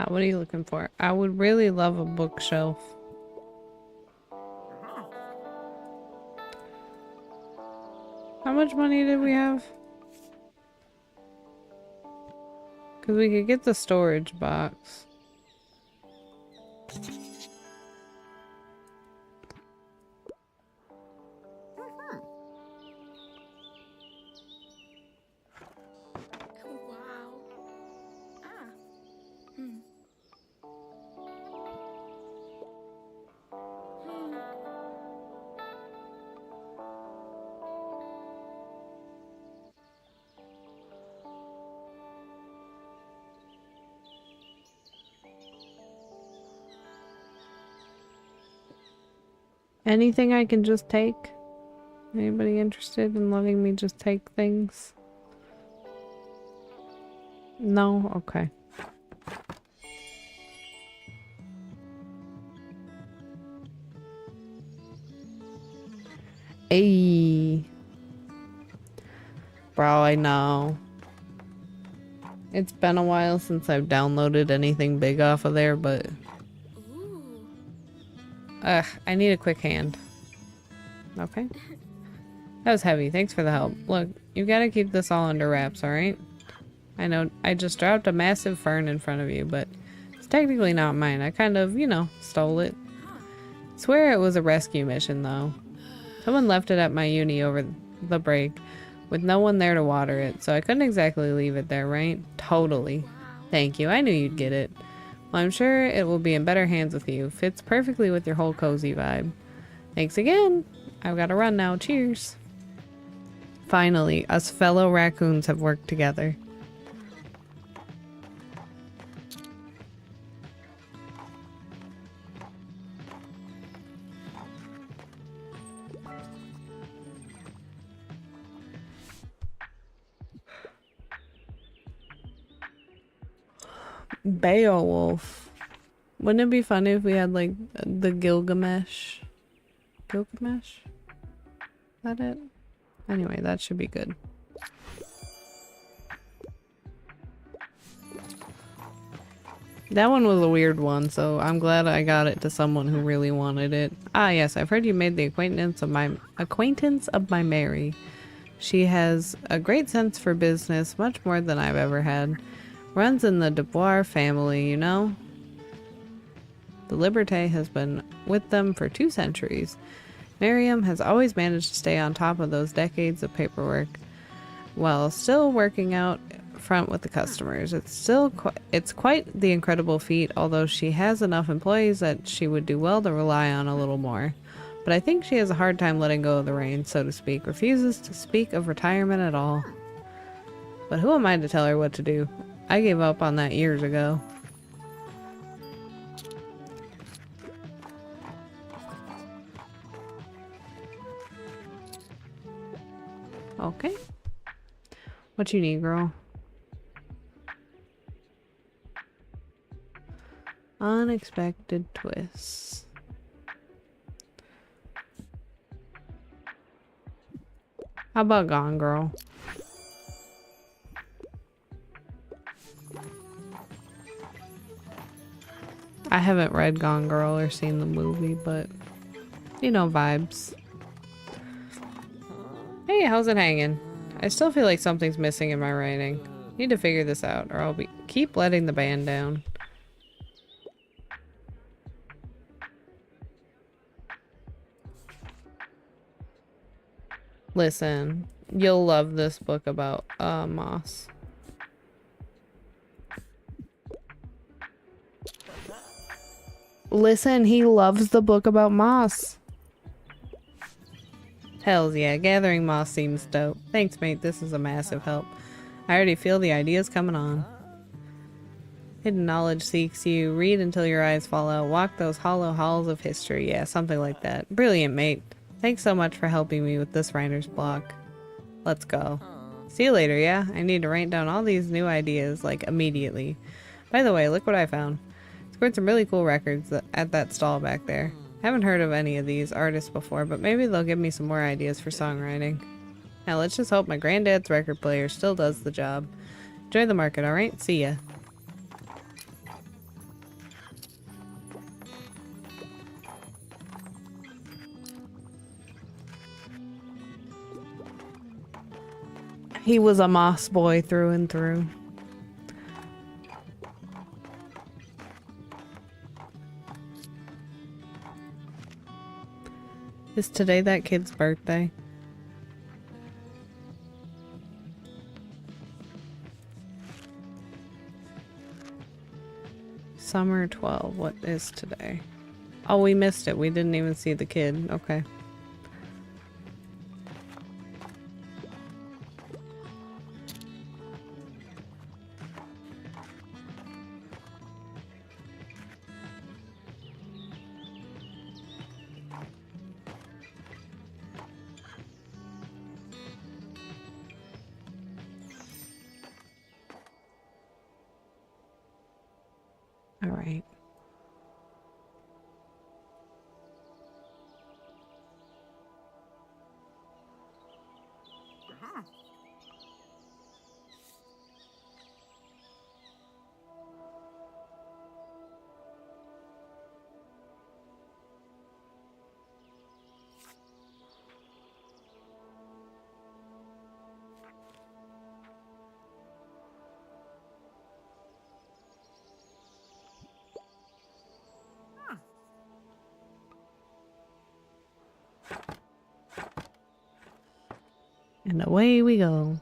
S1: What are you looking for? I would really love a bookshelf. How much money did we have? Because we could get the storage box.
S3: Wow. Ah. Hmm. Hmm.
S1: Anything I can just take? Anybody interested in letting me just take things? No? Okay. Ayy. Bro, I know. It's been a while since I've downloaded anything big off of there, but...
S3: Ooh.
S1: Ugh, I need a quick hand. Okay. That was heavy. Thanks for the help. Look, you gotta keep this all under wraps, alright? I know I just dropped a massive fern in front of you, but it's technically not mine. I kind of, you know, stole it.
S3: Huh.
S1: Swear it was a rescue mission, though. Someone left it at my uni over the break, with no one there to water it, so I couldn't exactly leave it there, right? Totally.
S3: Wow.
S1: Thank you. I knew you'd get it. Well, I'm sure it will be in better hands with you. Fits perfectly with your whole cozy vibe. Thanks again. I've got to run now. Cheers. Finally, us fellow raccoons have worked together. Beowulf. Wouldn't it be funny if we had like the Gilgamesh? Gilgamesh? Is that it? Anyway, that should be good. That one was a weird one, so I'm glad I got it to someone who really wanted it. Ah, yes, I've heard you made the acquaintance of my Mary. She has a great sense for business, much more than I've ever had. Runs in the Dubois family, you know? The Liberté has been with them for 2 centuries. Miriam has always managed to stay on top of those decades of paperwork while still working out front with the customers. It's quite the incredible feat, although she has enough employees that she would do well to rely on a little more. But I think she has a hard time letting go of the reins, so to speak, refuses to speak of retirement at all. But who am I to tell her what to do? I gave up on that years ago. Okay. What you need, girl? Unexpected twists. How about Gone Girl? I haven't read Gone Girl or seen the movie, but you know, vibes. Hey, how's it hanging? I still feel like something's missing in my writing. Need to figure this out, or I'll keep letting the band down. Listen, you'll love this book about moss. Listen, he loves the book about moss. Hells yeah, gathering moss seems dope. Thanks, mate. This is a massive help. I already feel the ideas coming on. Hidden knowledge seeks you. Read until your eyes fall out. Walk those hollow halls of history. Yeah, something like that. Brilliant, mate. Thanks so much for helping me with this writer's block. Let's go. See you later, yeah? I need to write down all these new ideas, like, immediately. By the way, look what I found. Scored some really cool records at that stall back there. Haven't heard of any of these artists before, but maybe they'll give me some more ideas for songwriting. Now let's just hope my granddad's record player still does the job. Enjoy the market, alright? See ya. He was a moss boy through and through. Is today that kid's birthday? Summer 12. What is today? Oh, we missed it. We didn't even see the kid. Okay. All right. And away we go.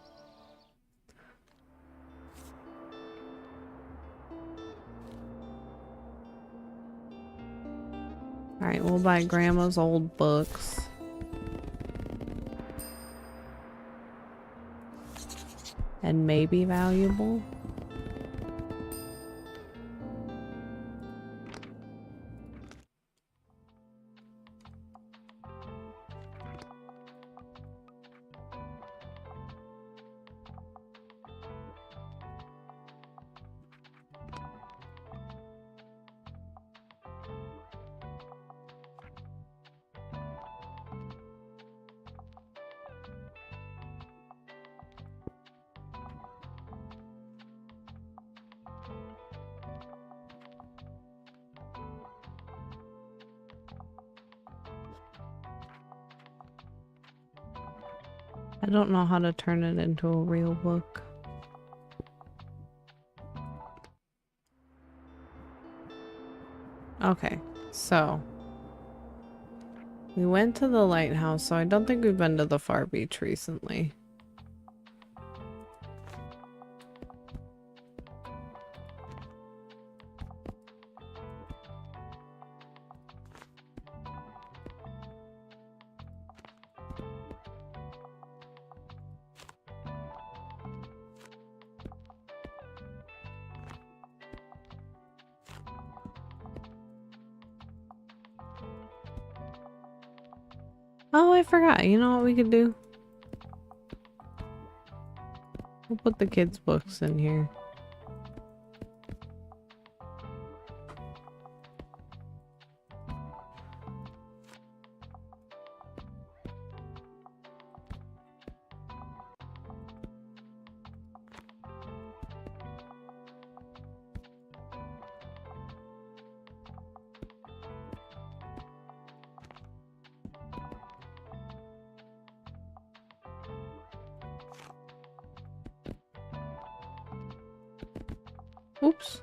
S1: Alright, we'll buy Grandma's old books. And maybe valuable. I don't know how to turn it into a real book. Okay, so we went to the lighthouse, so I don't think we've been to the far beach recently. Oh, I forgot. You know what we could do? We'll put the kids' books in here. Oops.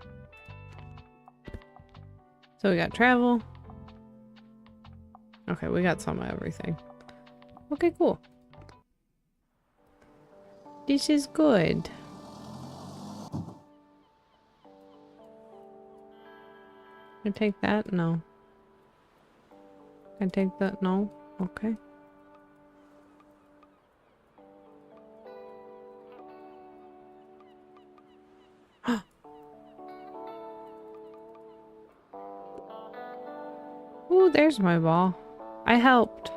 S1: So we got travel. Okay, we got some of everything. Okay, cool. This is good. Can I take that? No. Can I take that? No. Okay. Ooh, there's my ball. I helped.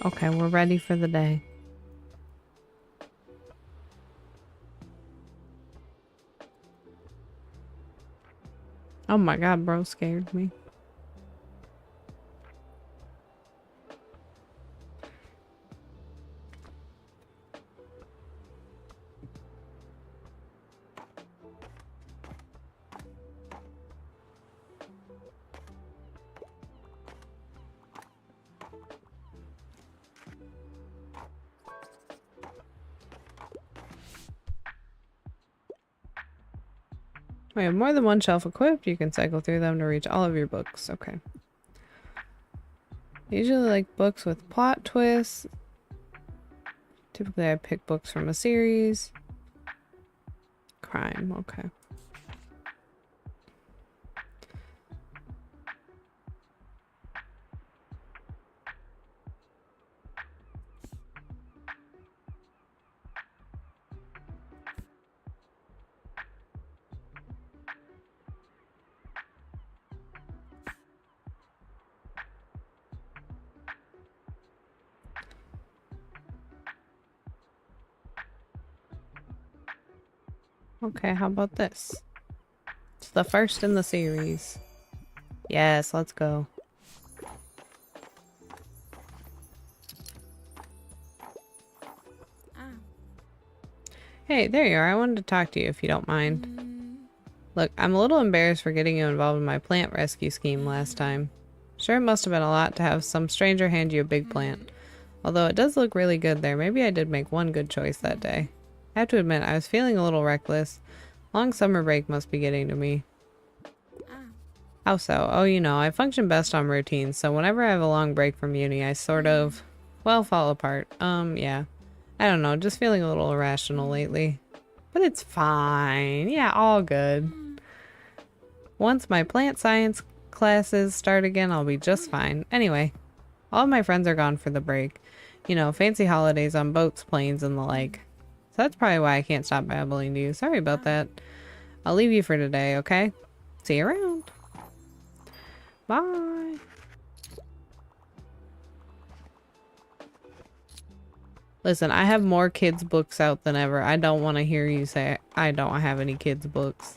S1: Okay, we're ready for the day. Oh my god, bro scared me. We have more than one shelf equipped. You can cycle through them to reach all of your books. Okay. I usually like books with plot twists. Typically I pick books from a series. Crime, okay. Okay, how about this? It's the first in the series. Yes, let's go.
S3: Ah.
S1: Hey, there you are. I wanted to talk to you if you don't mind.
S3: Mm.
S1: Look, I'm a little embarrassed for getting you involved in my plant rescue scheme last time. Sure, it must have been a lot to have some stranger hand you a big plant. Although it does look really good there, maybe I did make one good choice that day. I have to admit, I was feeling a little reckless. Long summer break must be getting to me.
S3: Ah.
S1: How so? Oh, you know, I function best on routines, so whenever I have a long break from uni, I sort of, well, fall apart. Yeah. I don't know, just feeling a little irrational lately. But it's fine. Yeah, all good. Once my plant science classes start again, I'll be just fine. Anyway, all of my friends are gone for the break. You know, fancy holidays on boats, planes, and the like. So that's probably why I can't stop babbling to you. Sorry about that. I'll leave you for today, okay? See you around. Bye. Listen, I have more kids' books out than ever. I don't want to hear you say I don't have any kids' books.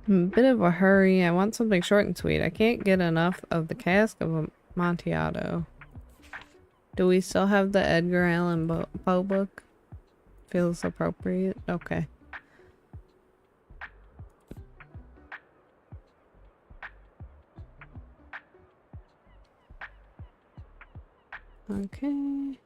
S1: I'm a bit of a hurry. I want something short and sweet. I can't get enough of the cask of Amontillado. Do we still have the Edgar Allan Poe book? Feels appropriate. Okay. Okay.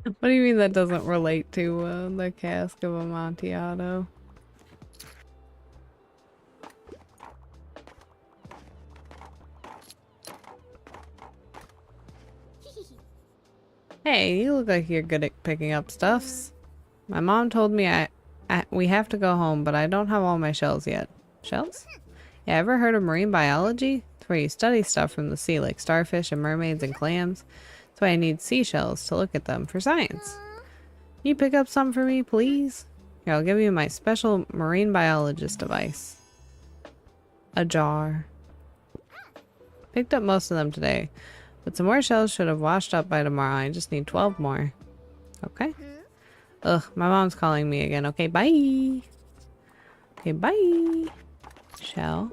S1: What do you mean that doesn't relate to the cask of Amontillado? Hey, you look like you're good at picking up stuffs. My mom told me we have to go home, but I don't have all my shells yet. Shells? Yeah, ever heard of marine biology? It's where you study stuff from the sea, like starfish and mermaids and clams. That's why I need seashells to look at them for science. Can you pick up some for me, please? Here, I'll give you my special marine biologist device. A jar. Picked up most of them today, but some more shells should have washed up by tomorrow. I just need 12 more. Okay. Ugh, my mom's calling me again. Okay, bye. Okay, bye. Shell.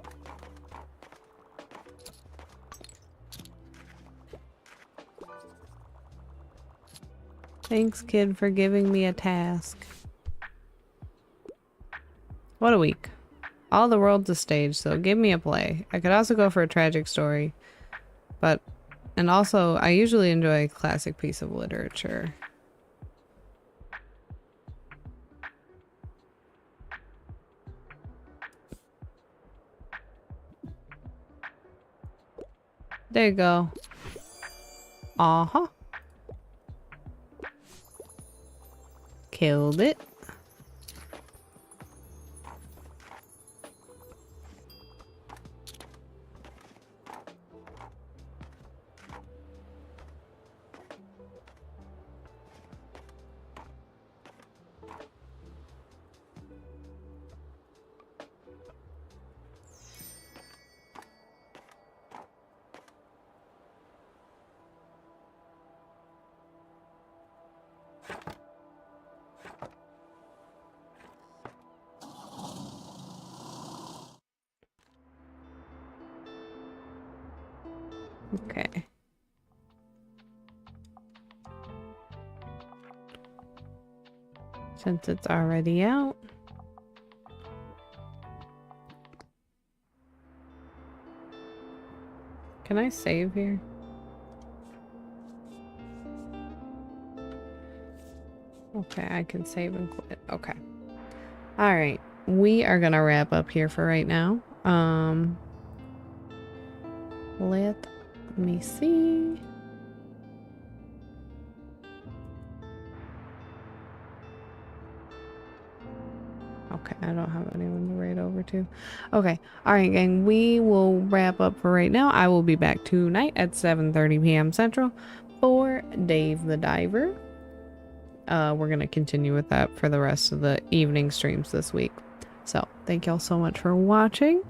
S1: Thanks, kid, for giving me a task. What a week. All the world's a stage, so give me a play. I could also go for a tragic story, but... And also, I usually enjoy a classic piece of literature. There you go. Uh-huh. Killed it. Okay. Since it's already out. Can I save here? Okay, I can save and quit. Okay. Alright. We are gonna wrap up here for right now. Let me see. Okay, I don't have anyone to raid over to. Okay, alright gang, we will wrap up for right now. I will be back tonight at 7:30 p.m. Central for Dave the Diver. We're gonna continue with that for the rest of the evening streams this week. So, thank y'all so much for watching.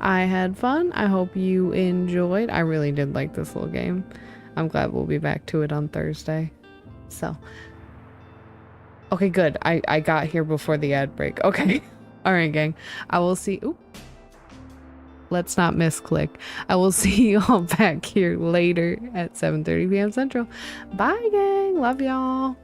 S1: I had fun. I hope you enjoyed. I really did like this little game. I'm glad we'll be back to it on Thursday. So, okay, good. I got here before the ad break. Okay. All right, gang. I will see. Oop. Let's not misclick. I will see you all back here later at 7:30 p.m. Central. Bye, gang. Love y'all.